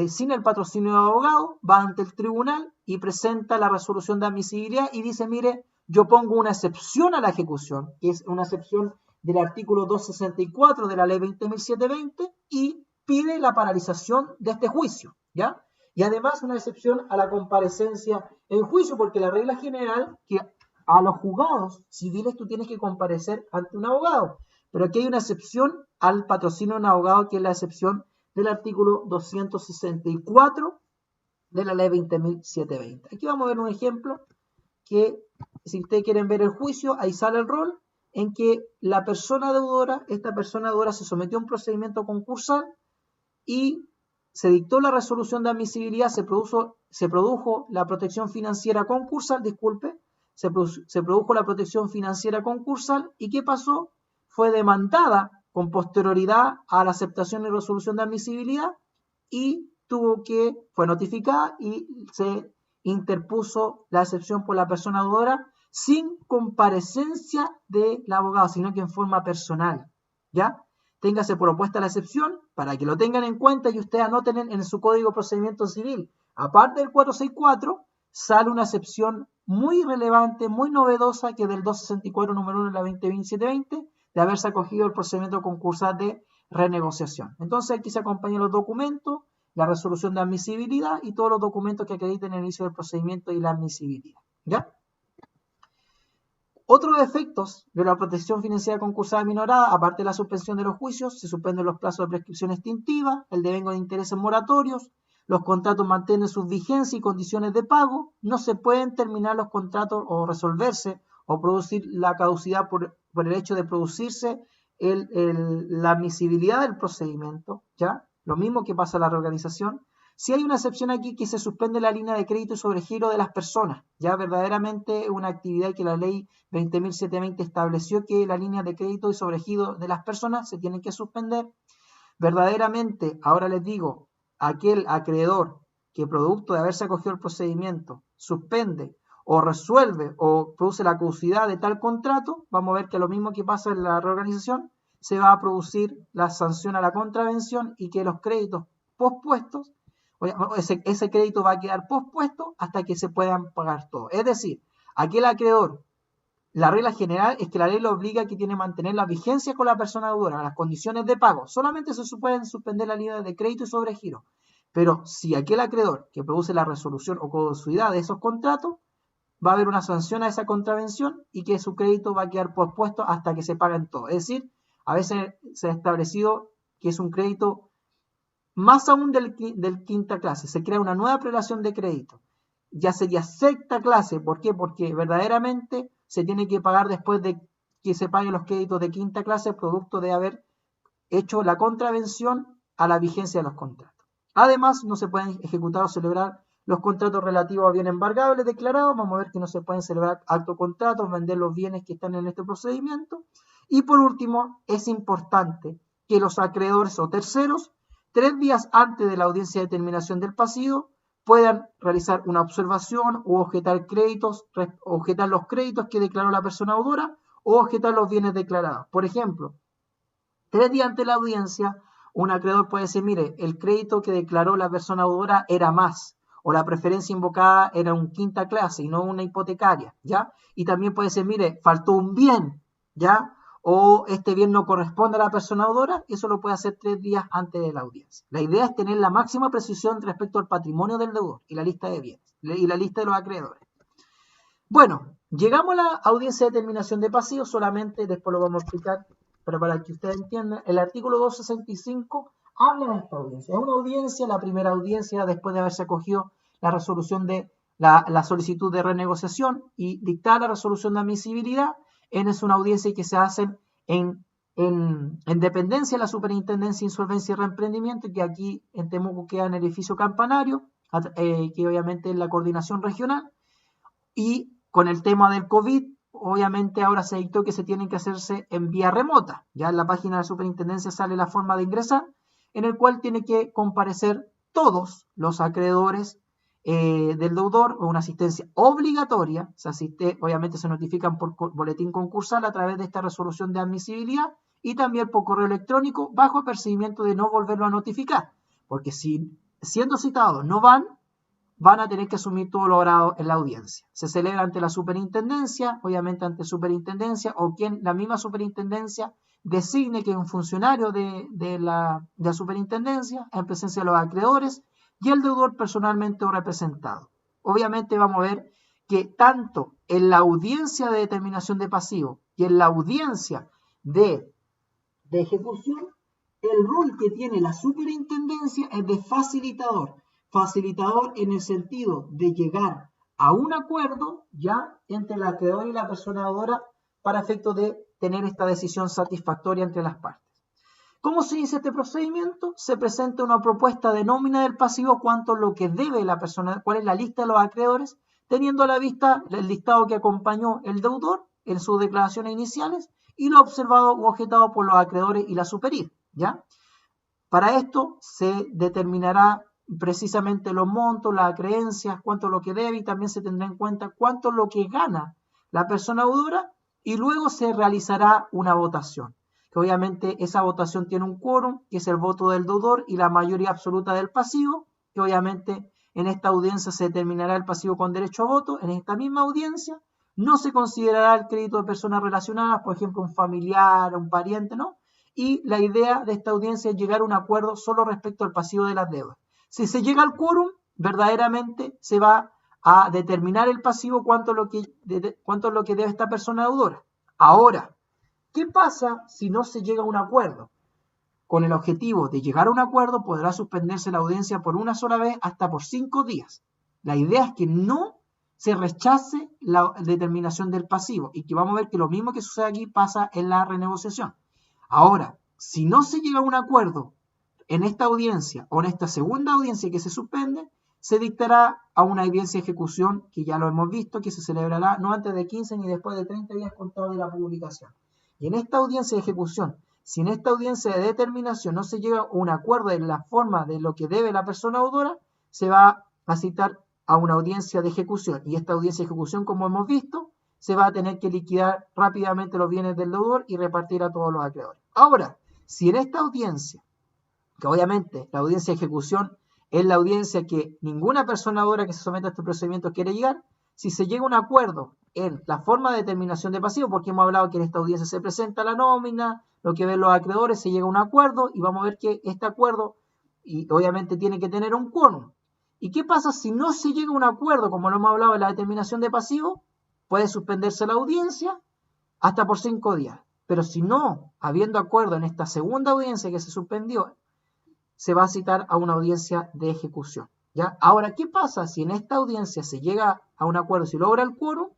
sin el patrocinio de abogado va ante el tribunal y presenta la resolución de admisibilidad y dice, mire, yo pongo una excepción a la ejecución, que es una excepción del artículo 264 de la ley 20.720 y pide la paralización de este juicio, ¿ya? Y además una excepción a la comparecencia en juicio, porque la regla general que a los juzgados civiles tú tienes que comparecer ante un abogado, pero aquí hay una excepción al patrocinio de un abogado, que es la excepción del artículo 264 de la ley 20.720. Aquí vamos a ver un ejemplo que, si ustedes quieren ver el juicio, ahí sale el rol en que esta persona deudora se sometió a un procedimiento concursal y se dictó la resolución de admisibilidad, se produjo la protección financiera concursal, se produjo la protección financiera concursal, ¿y qué pasó? Fue demandada con posterioridad a la aceptación y resolución de admisibilidad y fue notificada y se interpuso la excepción por la persona deudora sin comparecencia del abogado, sino que en forma personal, ¿ya? Téngase propuesta la excepción para que lo tengan en cuenta y ustedes anoten en su código de procedimiento civil. Aparte del 464, sale una excepción muy relevante, muy novedosa, que es del 264 número 1 de la 20.720, de haberse acogido el procedimiento concursal de renegociación. Entonces aquí se acompañan los documentos, la resolución de admisibilidad y todos los documentos que acrediten el inicio del procedimiento y la admisibilidad, ¿ya? Otros efectos de la protección financiera concursal minorada, aparte de la suspensión de los juicios, se suspenden los plazos de prescripción extintiva, el devengo de intereses moratorios, los contratos mantienen sus vigencias y condiciones de pago, no se pueden terminar los contratos o resolverse o producir la caducidad por el hecho de producirse la admisibilidad del procedimiento, ¿ya? Lo mismo que pasa en la reorganización. Sí hay una excepción aquí, que se suspende la línea de crédito y sobregiro de las personas. Ya verdaderamente una actividad que la ley 20.720 estableció que la línea de crédito y sobregiro de las personas se tienen que suspender. verdaderamente, ahora les digo, aquel acreedor que producto de haberse acogido el procedimiento suspende o resuelve o produce la caducidad de tal contrato, vamos a ver que lo mismo que pasa en la reorganización, se va a producir la sanción a la contravención y que los créditos pospuestos, ese crédito va a quedar pospuesto hasta que se puedan pagar todos. Es decir, aquel acreedor, la regla general es que la ley lo obliga a que tiene que mantener la vigencia con la persona deudora, las condiciones de pago. Solamente se pueden suspender las líneas de crédito y sobregiro. Pero si aquel acreedor que produce la resolución o caducidad de esos contratos, va a haber una sanción a esa contravención y que su crédito va a quedar pospuesto hasta que se paguen todo. Es decir, a veces se ha establecido que es un crédito más aún del quinta clase. Se crea una nueva prelación de crédito. Ya sería sexta clase. ¿Por qué? Porque verdaderamente se tiene que pagar después de que se paguen los créditos de quinta clase producto de haber hecho la contravención a la vigencia de los contratos. Además, no se pueden ejecutar o celebrar los contratos relativos a bienes embargables declarados. Vamos a ver que no se pueden celebrar autocontratos, vender los bienes que están en este procedimiento. Y por último, es importante que los acreedores o terceros, 3 días antes de la audiencia de determinación del pasivo, puedan realizar una observación o objetar los créditos que declaró la persona deudora o objetar los bienes declarados. Por ejemplo, 3 días antes de la audiencia, un acreedor puede decir, mire, el crédito que declaró la persona deudora era más, o la preferencia invocada era un quinta clase y no una hipotecaria, ¿ya? Y también puede decir, mire, faltó un bien, ¿ya? O este bien no corresponde a la persona deudora, eso lo puede hacer 3 días antes de la audiencia. La idea es tener la máxima precisión respecto al patrimonio del deudor y la lista de bienes, y la lista de los acreedores. Bueno, llegamos a la audiencia de determinación de pasivos, solamente después lo vamos a explicar, pero para que ustedes entiendan, el artículo 265 habla de esta audiencia. Es una audiencia, la primera audiencia después de haberse acogido la resolución de la solicitud de renegociación y dictar la resolución de admisibilidad. Es una audiencia que se hace en dependencia de la Superintendencia de Insolvencia y Reemprendimiento, que aquí en Temuco queda en el edificio Campanario, que obviamente es la coordinación regional, y con el tema del COVID, obviamente ahora se dictó que se tienen que hacerse en vía remota. Ya en la página de la superintendencia sale la forma de ingresar, en el cual tiene que comparecer todos los acreedores del deudor, o una asistencia obligatoria. Se asiste, obviamente se notifican por boletín concursal a través de esta resolución de admisibilidad y también por correo electrónico, bajo apercibimiento de no volverlo a notificar. Porque si siendo citados no van a tener que asumir todo lo logrado en la audiencia. Se celebra ante la superintendencia, obviamente ante superintendencia, o quien la misma superintendencia designe que es un funcionario de la superintendencia, en presencia de los acreedores, y el deudor personalmente o representado. Obviamente vamos a ver que tanto en la audiencia de determinación de pasivo y en la audiencia de ejecución, el rol que tiene la superintendencia es de facilitador. Facilitador en el sentido de llegar a un acuerdo ya entre el acreedor y la persona deudora para efecto de tener esta decisión satisfactoria entre las partes. ¿Cómo se inicia este procedimiento? Se presenta una propuesta de nómina del pasivo cuanto lo que debe la persona, cuál es la lista de los acreedores, teniendo a la vista el listado que acompañó el deudor en sus declaraciones iniciales y lo observado u objetado por los acreedores y la superir, ¿ya? Para esto se determinará precisamente los montos, las creencias, cuánto es lo que debe y también se tendrá en cuenta cuánto es lo que gana la persona deudora y luego se realizará una votación. Que obviamente esa votación tiene un quórum, que es el voto del deudor y la mayoría absoluta del pasivo, que obviamente en esta audiencia se determinará el pasivo con derecho a voto. En esta misma audiencia no se considerará el crédito de personas relacionadas, por ejemplo, un familiar, un pariente, ¿no? Y la idea de esta audiencia es llegar a un acuerdo solo respecto al pasivo de las deudas. Si se llega al quórum, verdaderamente se va a determinar el pasivo cuánto es lo que debe esta persona deudora. Ahora, ¿qué pasa si no se llega a un acuerdo? Con el objetivo de llegar a un acuerdo, podrá suspenderse la audiencia por una sola vez hasta por 5 días. La idea es que no se rechace la determinación del pasivo y que vamos a ver que lo mismo que sucede aquí pasa en la renegociación. Ahora, si no se llega a un acuerdo en esta audiencia o en esta segunda audiencia que se suspende, se dictará a una audiencia de ejecución, que ya lo hemos visto, que se celebrará no antes de 15 ni después de 30 días contados de la publicación. Y en esta audiencia de ejecución, si en esta audiencia de determinación no se llega a un acuerdo en la forma de lo que debe la persona deudora, se va a citar a una audiencia de ejecución. Y esta audiencia de ejecución, como hemos visto, se va a tener que liquidar rápidamente los bienes del deudor y repartir a todos los acreedores. Ahora, si en esta audiencia, que obviamente la audiencia de ejecución es la audiencia que ninguna persona deudora que se someta a este procedimiento quiere llegar, si se llega a un acuerdo en la forma de determinación de pasivo, porque hemos hablado que en esta audiencia se presenta la nómina, lo que ven los acreedores, se llega a un acuerdo y vamos a ver que este acuerdo y obviamente tiene que tener un quórum. ¿Y qué pasa si no se llega a un acuerdo, como lo hemos hablado en la determinación de pasivo? Puede suspenderse la audiencia hasta por 5 días. Pero si no, habiendo acuerdo en esta segunda audiencia que se suspendió, se va a citar a una audiencia de ejecución. ¿Ya? Ahora, ¿qué pasa si en esta audiencia se llega a un acuerdo, si logra el quórum?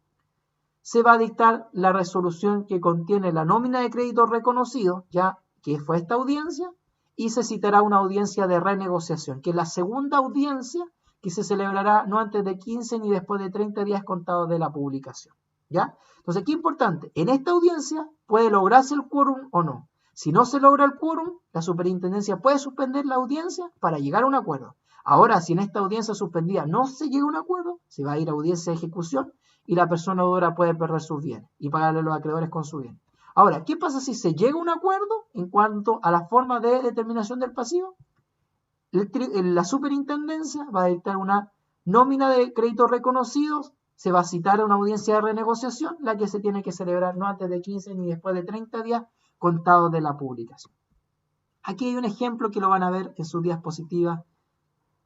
Se va a dictar la resolución que contiene la nómina de crédito reconocido, ya que fue esta audiencia, y se citará una audiencia de renegociación, que es la segunda audiencia que se celebrará no antes de 15 ni después de 30 días contados de la publicación. ¿Ya? Entonces, qué importante, en esta audiencia puede lograrse el quórum o no. Si no se logra el quórum, la superintendencia puede suspender la audiencia para llegar a un acuerdo. Ahora, si en esta audiencia suspendida no se llega a un acuerdo, se va a ir a audiencia de ejecución y la persona deudora puede perder sus bienes y pagarle a los acreedores con su bien. Ahora, ¿qué pasa si se llega a un acuerdo en cuanto a la forma de determinación del pasivo? La superintendencia va a dictar una nómina de créditos reconocidos, se va a citar a una audiencia de renegociación, la que se tiene que celebrar no antes de 15 ni después de 30 días contados de la publicación. Aquí hay un ejemplo que lo van a ver en su diapositiva,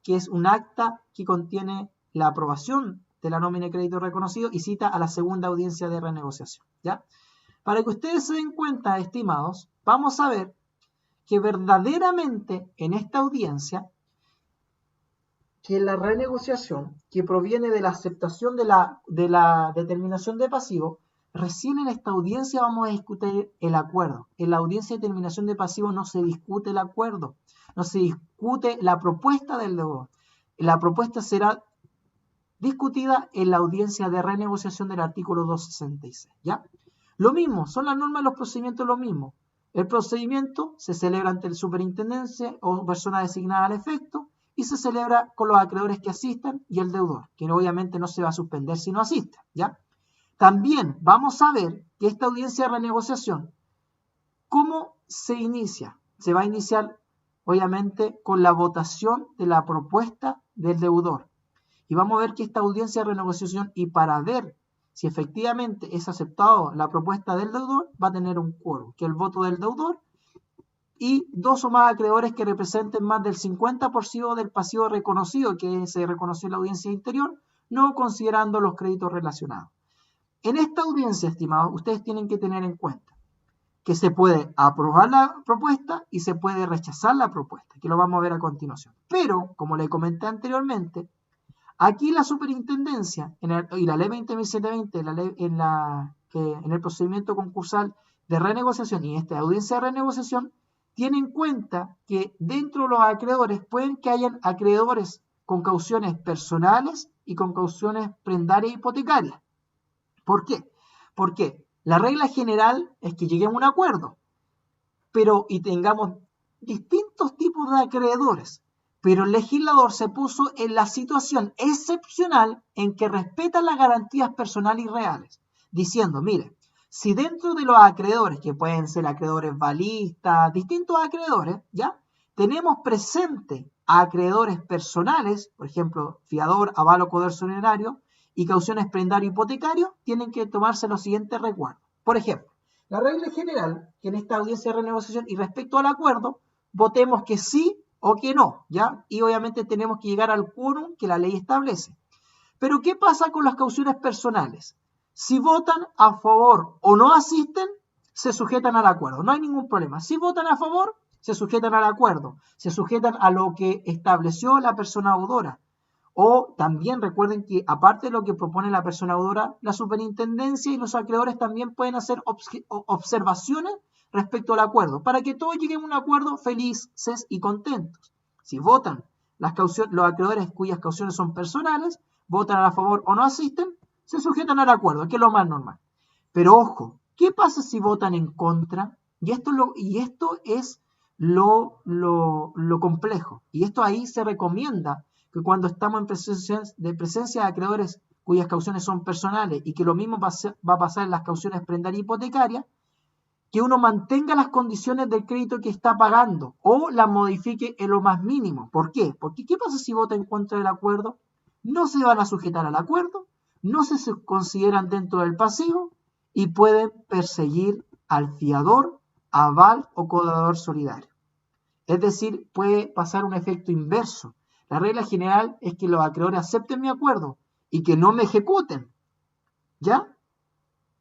que es un acta que contiene la aprobación de la nómina de crédito reconocido y cita a la segunda audiencia de renegociación. ¿Ya? Para que ustedes se den cuenta, estimados, vamos a ver que verdaderamente en esta audiencia, que la renegociación que proviene de la aceptación de la determinación de pasivo, recién en esta audiencia vamos a discutir el acuerdo. En la audiencia de determinación de pasivo no se discute el acuerdo, no se discute la propuesta del deudor. La propuesta será discutida en la audiencia de renegociación del artículo 266. ¿Ya? Lo mismo, son las normas de los procedimientos lo mismo. El procedimiento se celebra ante el superintendencia o persona designada al efecto y se celebra con los acreedores que asistan y el deudor, que obviamente no se va a suspender si no asiste. ¿Ya? También vamos a ver que esta audiencia de renegociación, ¿cómo se inicia? Se va a iniciar, obviamente, con la votación de la propuesta del deudor. Y vamos a ver que esta audiencia de renegociación, y para ver si efectivamente es aceptada la propuesta del deudor, va a tener un quórum, que es el voto del deudor y 2 o más acreedores que representen más del 50% del pasivo reconocido que se reconoció en la audiencia interior, no considerando los créditos relacionados. En esta audiencia, estimados, ustedes tienen que tener en cuenta que se puede aprobar la propuesta y se puede rechazar la propuesta, que lo vamos a ver a continuación. Pero, como le comenté anteriormente, aquí la superintendencia y la ley 20.720 en el procedimiento concursal de renegociación y esta audiencia de renegociación tiene en cuenta que dentro de los acreedores pueden que hayan acreedores con cauciones personales y con cauciones prendarias e hipotecarias. ¿Por qué? Porque la regla general es que lleguemos a un acuerdo y tengamos distintos tipos de acreedores. Pero el legislador se puso en la situación excepcional en que respeta las garantías personales y reales, diciendo, mire, si dentro de los acreedores, que pueden ser acreedores valistas, distintos acreedores, ¿ya? Tenemos presente a acreedores personales, por ejemplo, fiador, aval o coercionario, y cauciones prendario hipotecario, tienen que tomarse los siguientes resguardos. Por ejemplo, la regla general, que en esta audiencia de renegociación y respecto al acuerdo, votemos que sí o que no, ¿ya? Y obviamente tenemos que llegar al quórum que la ley establece. Pero, ¿qué pasa con las cauciones personales? Si votan a favor o no asisten, se sujetan al acuerdo. No hay ningún problema. Si votan a favor, se sujetan al acuerdo. Se sujetan a lo que estableció la persona deudora. O también recuerden que, aparte de lo que propone la persona deudora, la superintendencia y los acreedores también pueden hacer observaciones respecto al acuerdo, para que todos lleguen a un acuerdo felices y contentos. Si votan los acreedores cuyas cauciones son personales, votan a favor o no asisten, se sujetan al acuerdo, que es lo más normal. Pero ojo, ¿qué pasa si votan en contra? Y esto es lo complejo. Y esto ahí se recomienda que cuando estamos en presencia de acreedores cuyas cauciones son personales y que lo mismo va a pasar en las cauciones prendaria y hipotecarias, que uno mantenga las condiciones del crédito que está pagando o las modifique en lo más mínimo. ¿Por qué? Porque ¿qué pasa si vota en contra del acuerdo? No se van a sujetar al acuerdo, no se consideran dentro del pasivo y pueden perseguir al fiador, aval o colaborador solidario. Es decir, puede pasar un efecto inverso. La regla general es que los acreedores acepten mi acuerdo y que no me ejecuten, ¿ya?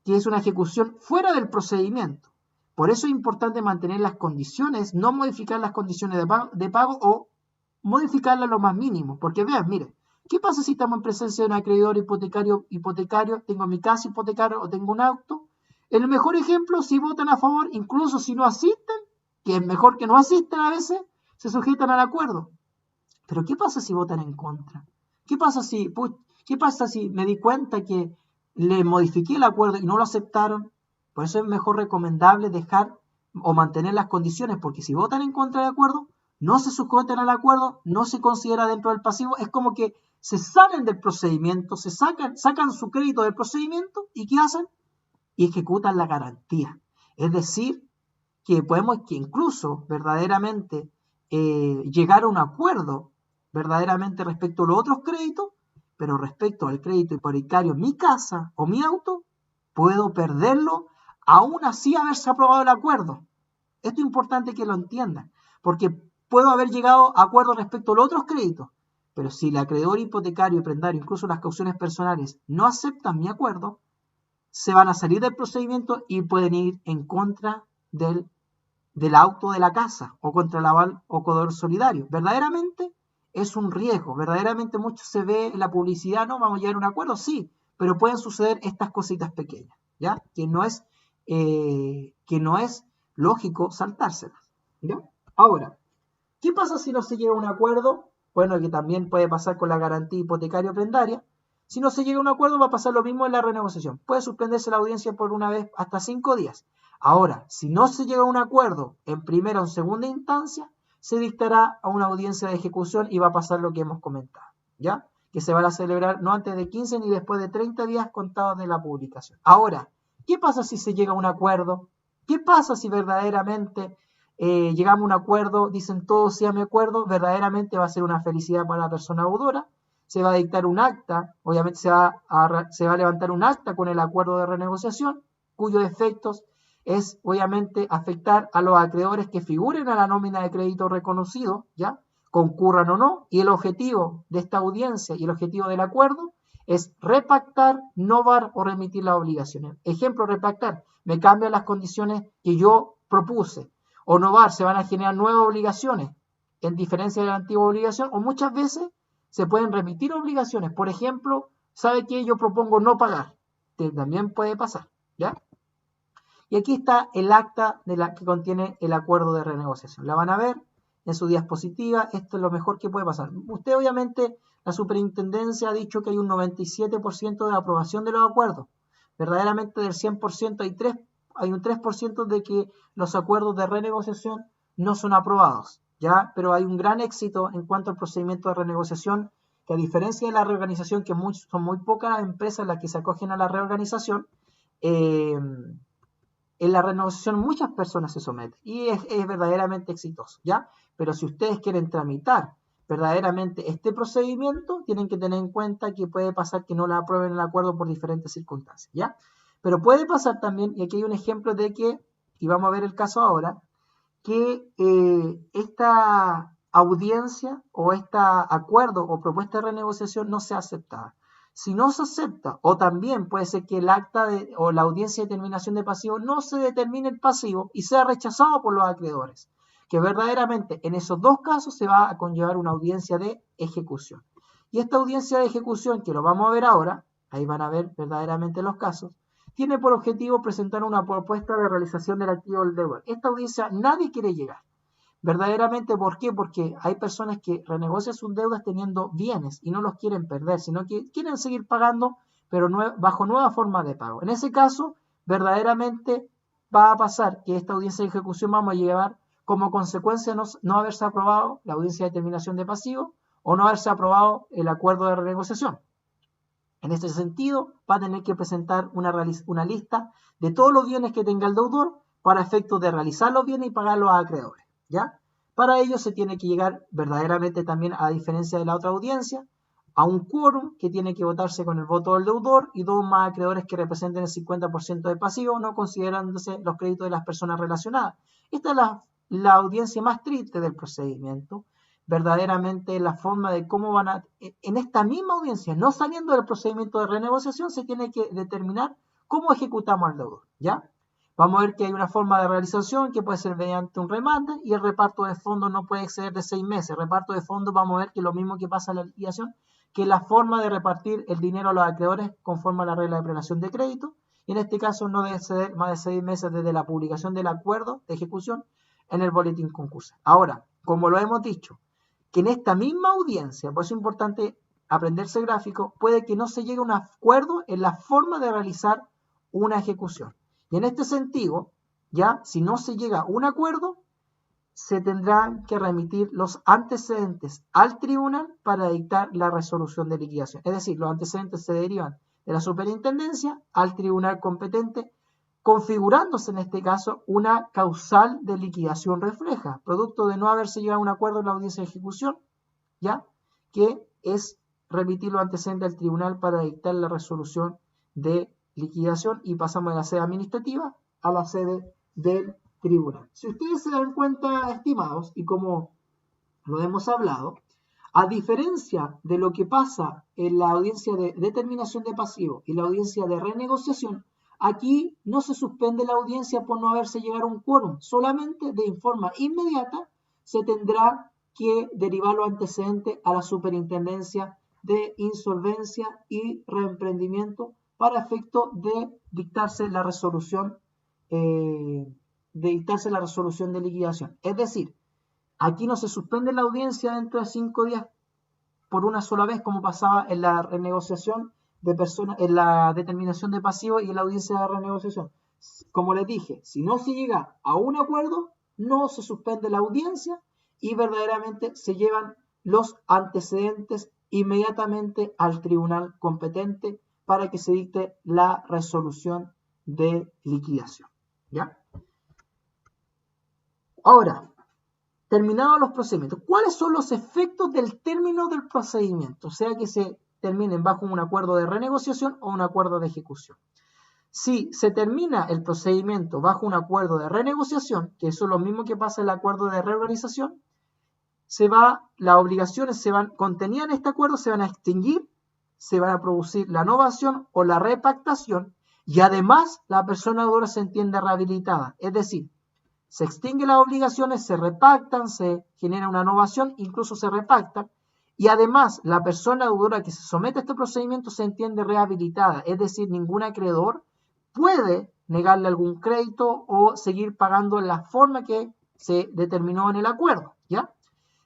Que es una ejecución fuera del procedimiento. Por eso es importante mantener las condiciones, no modificar las condiciones de pago o modificarlas lo más mínimo. Porque vean, miren, ¿qué pasa si estamos en presencia de un acreedor hipotecario, tengo mi casa hipotecaria o tengo un auto? En el mejor ejemplo, si votan a favor, incluso si no asisten, que es mejor que no asistan a veces, se sujetan al acuerdo. Pero ¿qué pasa si votan en contra? ¿Qué pasa si me di cuenta que le modifiqué el acuerdo y no lo aceptaron? Por eso es mejor recomendable dejar o mantener las condiciones, porque si votan en contra del acuerdo, no se sujetan al acuerdo, no se considera dentro del pasivo, es como que se salen del procedimiento, sacan su crédito del procedimiento y ¿qué hacen? Y ejecutan la garantía. Es decir, que podemos que incluso verdaderamente llegar a un acuerdo verdaderamente respecto a los otros créditos, pero respecto al crédito hipotecario, mi casa o mi auto, puedo perderlo, aún así haberse aprobado el acuerdo. Esto es importante que lo entiendan, porque puedo haber llegado a acuerdo respecto a los otros créditos, pero si el acreedor hipotecario y prendario, incluso las cauciones personales, no aceptan mi acuerdo, se van a salir del procedimiento y pueden ir en contra del auto de la casa o contra el aval o colaborador solidario. Verdaderamente es un riesgo, verdaderamente mucho se ve en la publicidad, no vamos a llegar a un acuerdo, sí, pero pueden suceder estas cositas pequeñas, ¿ya? Que no es lógico saltárselas, ¿ya? Ahora, ¿qué pasa si no se llega a un acuerdo? Bueno, que también puede pasar con la garantía hipotecaria o prendaria. Si no se llega a un acuerdo, va a pasar lo mismo en la renegociación. Puede suspenderse la audiencia por una vez hasta 5 días. Ahora, si no se llega a un acuerdo en primera o en segunda instancia, se dictará a una audiencia de ejecución y va a pasar lo que hemos comentado, ¿ya? Que se van a celebrar no antes de 15 ni después de 30 días contados de la publicación. Ahora, ¿qué pasa si se llega a un acuerdo? ¿Qué pasa si verdaderamente llegamos a un acuerdo, dicen todos sí a mi acuerdo? Verdaderamente va a ser una felicidad para la persona deudora. Se va a dictar un acta, obviamente se va a levantar un acta con el acuerdo de renegociación, cuyos efectos es obviamente afectar a los acreedores que figuren a la nómina de crédito reconocido, ¿ya? Concurran o no, y el objetivo de esta audiencia y el objetivo del acuerdo es repactar, novar o remitir las obligaciones. Ejemplo, repactar, me cambian las condiciones que yo propuse, o novar, se van a generar nuevas obligaciones, en diferencia de la antigua obligación, o muchas veces se pueden remitir obligaciones. Por ejemplo, ¿sabe qué? Yo propongo no pagar. También puede pasar, ¿ya? Y aquí está el acta que contiene el acuerdo de renegociación. La van a ver en su diapositiva. Esto es lo mejor que puede pasar. Usted, obviamente, la superintendencia ha dicho que hay un 97% de aprobación de los acuerdos. Verdaderamente del 100% hay un 3% de que los acuerdos de renegociación no son aprobados, ¿ya? Pero hay un gran éxito en cuanto al procedimiento de renegociación, que a diferencia de la reorganización, que son muy pocas empresas las que se acogen a la reorganización, en la renegociación muchas personas se someten y es verdaderamente exitoso, ¿ya? Pero si ustedes quieren tramitar verdaderamente este procedimiento, tienen que tener en cuenta que puede pasar que no la aprueben el acuerdo por diferentes circunstancias, ¿ya? Pero puede pasar también, y aquí hay un ejemplo de que, y vamos a ver el caso ahora, que esta audiencia o este acuerdo o propuesta de renegociación no sea aceptada. Si no se acepta, o también puede ser que el acta o la audiencia de determinación de pasivo no se determine el pasivo y sea rechazado por los acreedores, que verdaderamente en esos dos casos se va a conllevar una audiencia de ejecución. Y esta audiencia de ejecución, que lo vamos a ver ahora, ahí van a ver verdaderamente los casos, tiene por objetivo presentar una propuesta de realización del activo del deudor. Esta audiencia nadie quiere llegar. Verdaderamente, ¿por qué? Porque hay personas que renegocian sus deudas teniendo bienes y no los quieren perder, sino que quieren seguir pagando, pero bajo nueva forma de pago. En ese caso, verdaderamente va a pasar que esta audiencia de ejecución vamos a llevar como consecuencia no haberse aprobado la audiencia de determinación de pasivo o no haberse aprobado el acuerdo de renegociación. En este sentido, va a tener que presentar una lista de todos los bienes que tenga el deudor para efectos de realizar los bienes y pagar los acreedores, ¿ya? Para ello se tiene que llegar verdaderamente también, a diferencia de la otra audiencia, a un quórum que tiene que votarse con el voto del deudor y dos más acreedores que representen el 50% del pasivo, no considerándose los créditos de las personas relacionadas. Esta es la audiencia más triste del procedimiento, verdaderamente la forma de cómo van a, en esta misma audiencia, no saliendo del procedimiento de renegociación, se tiene que determinar cómo ejecutamos al deudor, ¿ya? Vamos a ver que hay una forma de realización que puede ser mediante un remate y el reparto de fondos no puede exceder de 6 meses. El reparto de fondos vamos a ver que es lo mismo que pasa en la liquidación, que la forma de repartir el dinero a los acreedores conforme a la regla de prelación de crédito, y en este caso no debe exceder más de 6 meses desde la publicación del acuerdo de ejecución en el boletín concursal. Ahora, como lo hemos dicho, que en esta misma audiencia, por eso es importante aprenderse gráfico, puede que no se llegue a un acuerdo en la forma de realizar una ejecución. Y en este sentido, ya, si no se llega a un acuerdo, se tendrán que remitir los antecedentes al tribunal para dictar la resolución de liquidación. Es decir, los antecedentes se derivan de la superintendencia al tribunal competente, configurándose en este caso una causal de liquidación refleja, producto de no haberse llegado a un acuerdo en la audiencia de ejecución, ya, que es remitir los antecedentes al tribunal para dictar la resolución de liquidación, y pasamos de la sede administrativa a la sede del tribunal. Si ustedes se dan cuenta, estimados, y como lo hemos hablado, a diferencia de lo que pasa en la audiencia de determinación de pasivo y la audiencia de renegociación, aquí no se suspende la audiencia por no haberse llegado a un quórum, solamente de forma inmediata se tendrá que derivar los antecedentes a la superintendencia de insolvencia y reemprendimiento para efecto de dictarse la resolución de liquidación. Es decir, aquí no se suspende la audiencia dentro de 5 días por una sola vez, como pasaba en la renegociación de personas, en la determinación de pasivo y en la audiencia de renegociación. Como les dije, si no se llega a un acuerdo, no se suspende la audiencia y verdaderamente se llevan los antecedentes inmediatamente al tribunal competente para que se dicte la resolución de liquidación, ¿ya? Ahora, terminados los procedimientos, ¿cuáles son los efectos del término del procedimiento? O sea, que se terminen bajo un acuerdo de renegociación o un acuerdo de ejecución. Si se termina el procedimiento bajo un acuerdo de renegociación, que eso es lo mismo que pasa en el acuerdo de reorganización, las obligaciones contenidas en este acuerdo se van a extinguir, se van a producir la novación o la repactación, y además la persona deudora se entiende rehabilitada. Es decir, se extinguen las obligaciones, se repactan, se genera una novación, incluso se repactan, y además la persona deudora que se somete a este procedimiento se entiende rehabilitada. Es decir, ningún acreedor puede negarle algún crédito o seguir pagando en la forma que se determinó en el acuerdo, ¿ya?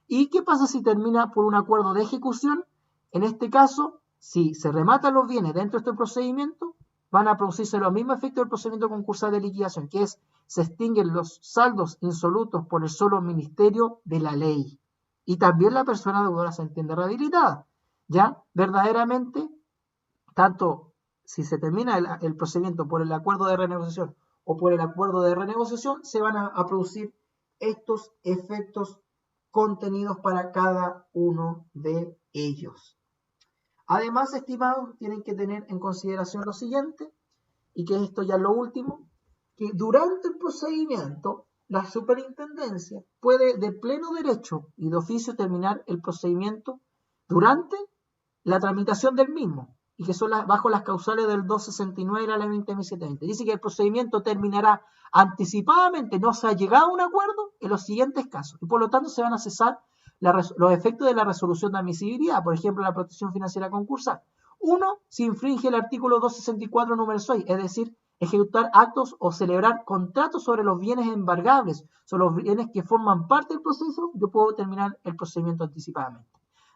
¿Y qué pasa si termina por un acuerdo de ejecución? En este caso, si se rematan los bienes dentro de este procedimiento, van a producirse los mismos efectos del procedimiento concursal de liquidación, que es, se extinguen los saldos insolutos por el solo ministerio de la ley. Y también la persona deudora se entiende rehabilitada. Ya, verdaderamente, tanto si se termina el procedimiento por el acuerdo de renegociación o por el acuerdo de renegociación, se van a producir estos efectos contenidos para cada uno de ellos. Además, estimados, tienen que tener en consideración lo siguiente, y que esto ya es lo último, que durante el procedimiento la superintendencia puede de pleno derecho y de oficio terminar el procedimiento durante la tramitación del mismo, y que son bajo las causales del 269 de la ley 20.720. Dice que el procedimiento terminará anticipadamente, no se ha llegado a un acuerdo en los siguientes casos, y por lo tanto se van a cesar los efectos de la resolución de admisibilidad, por ejemplo, la protección financiera concursal. 1. Si infringe el artículo 264 número 6, es decir, ejecutar actos o celebrar contratos sobre los bienes embargables, sobre los bienes que forman parte del proceso, yo puedo terminar el procedimiento anticipadamente.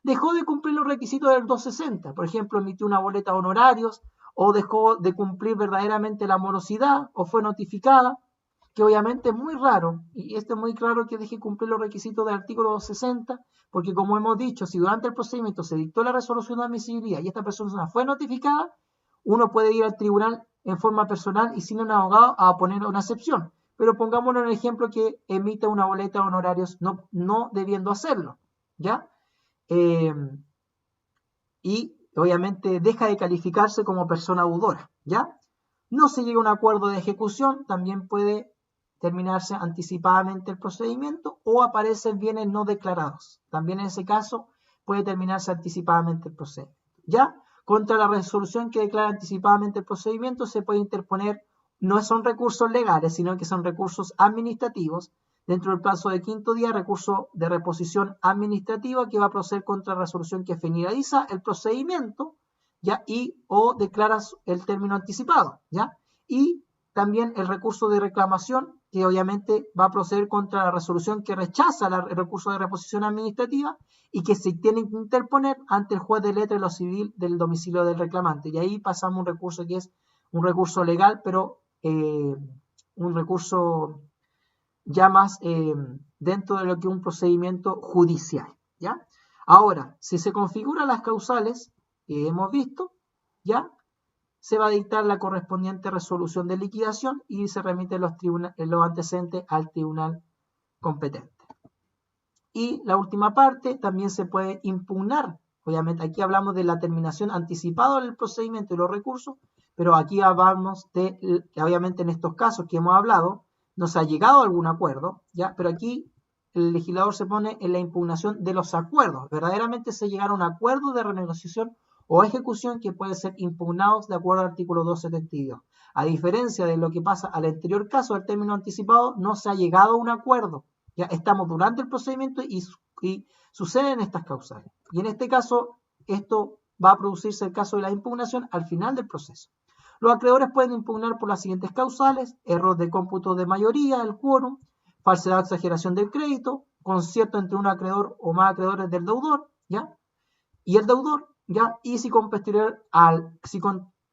Dejó de cumplir los requisitos del 260, por ejemplo, emitió una boleta de honorarios, o dejó de cumplir verdaderamente la morosidad, o fue notificada, que obviamente es muy raro, y es muy claro que deje cumplir los requisitos del artículo 260, porque como hemos dicho, si durante el procedimiento se dictó la resolución de admisibilidad y esta persona fue notificada, uno puede ir al tribunal en forma personal y sin un abogado a poner una excepción. Pero pongámonos en el ejemplo que emite una boleta de honorarios no debiendo hacerlo, ¿ya? Y obviamente deja de calificarse como persona deudora, ¿ya? No se llega a un acuerdo de ejecución, también puede terminarse anticipadamente el procedimiento o aparecen bienes no declarados. También en ese caso puede terminarse anticipadamente el procedimiento. ¿Ya? Contra la resolución que declara anticipadamente el procedimiento se puede interponer, no son recursos legales, sino que son recursos administrativos. Dentro del plazo de 5º día, recurso de reposición administrativa que va a proceder contra la resolución que finaliza el procedimiento, ¿ya? Y o declaras el término anticipado, ¿ya? Y también el recurso de reclamación, que obviamente va a proceder contra la resolución que rechaza el recurso de reposición administrativa y que se tiene que interponer ante el juez de letra de lo civil del domicilio del reclamante. Y ahí pasamos a un recurso que es un recurso legal, pero un recurso ya más dentro de lo que es un procedimiento judicial, ¿ya? Ahora, si se configuran las causales que hemos visto, ¿ya? Se va a dictar la correspondiente resolución de liquidación y se remiten los antecedentes al tribunal competente. Y la última parte, también se puede impugnar. Obviamente, aquí hablamos de la terminación anticipada del procedimiento y los recursos, pero aquí hablamos de, obviamente en estos casos que hemos hablado, no se ha llegado a algún acuerdo, ¿ya? Pero aquí el legislador se pone en la impugnación de los acuerdos. Verdaderamente se llegaron a un acuerdo de renegociación o ejecución que pueden ser impugnados de acuerdo al artículo 272. A diferencia de lo que pasa al anterior caso del término anticipado, no se ha llegado a un acuerdo. Ya estamos durante el procedimiento y suceden estas causales. Y en este caso, esto va a producirse el caso de la impugnación al final del proceso. Los acreedores pueden impugnar por las siguientes causales: error de cómputo de mayoría, el quórum, falsedad o exageración del crédito, concierto entre un acreedor o más acreedores del deudor, ¿ya? Y el deudor, ¿ya? Y si con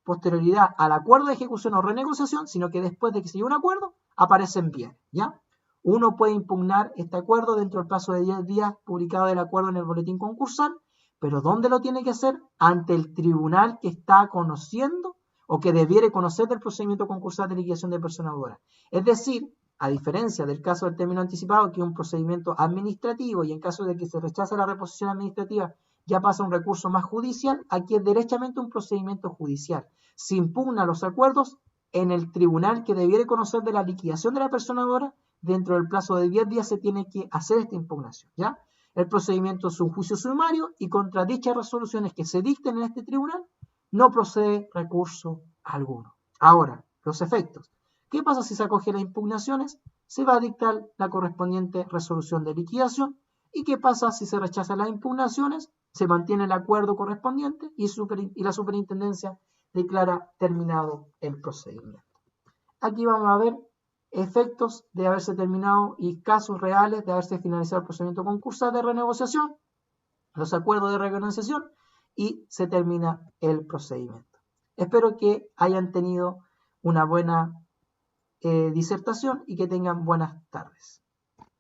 posterioridad al acuerdo de ejecución o renegociación, sino que después de que se llegue a un acuerdo, aparecen bienes, ¿ya? Uno puede impugnar este acuerdo dentro del plazo de 10 días publicado el acuerdo en el boletín concursal, pero ¿dónde lo tiene que hacer? Ante el tribunal que está conociendo o que debiere conocer del procedimiento concursal de liquidación de persona deudora. Es decir, a diferencia del caso del término anticipado, que es un procedimiento administrativo y en caso de que se rechace la reposición administrativa ya pasa un recurso más judicial, aquí es derechamente un procedimiento judicial. Se impugna los acuerdos en el tribunal que debiere conocer de la liquidación de la persona deudora. Dentro del plazo de 10 días se tiene que hacer esta impugnación, ¿ya? El procedimiento es un juicio sumario y contra dichas resoluciones que se dicten en este tribunal no procede recurso alguno. Ahora, los efectos. ¿Qué pasa si se acoge las impugnaciones? Se va a dictar la correspondiente resolución de liquidación. ¿Y qué pasa si se rechazan las impugnaciones? Se mantiene el acuerdo correspondiente y la superintendencia declara terminado el procedimiento. Aquí vamos a ver efectos de haberse terminado y casos reales de haberse finalizado el procedimiento concursal de renegociación, los acuerdos de renegociación y se termina el procedimiento. Espero que hayan tenido una buena disertación y que tengan buenas tardes.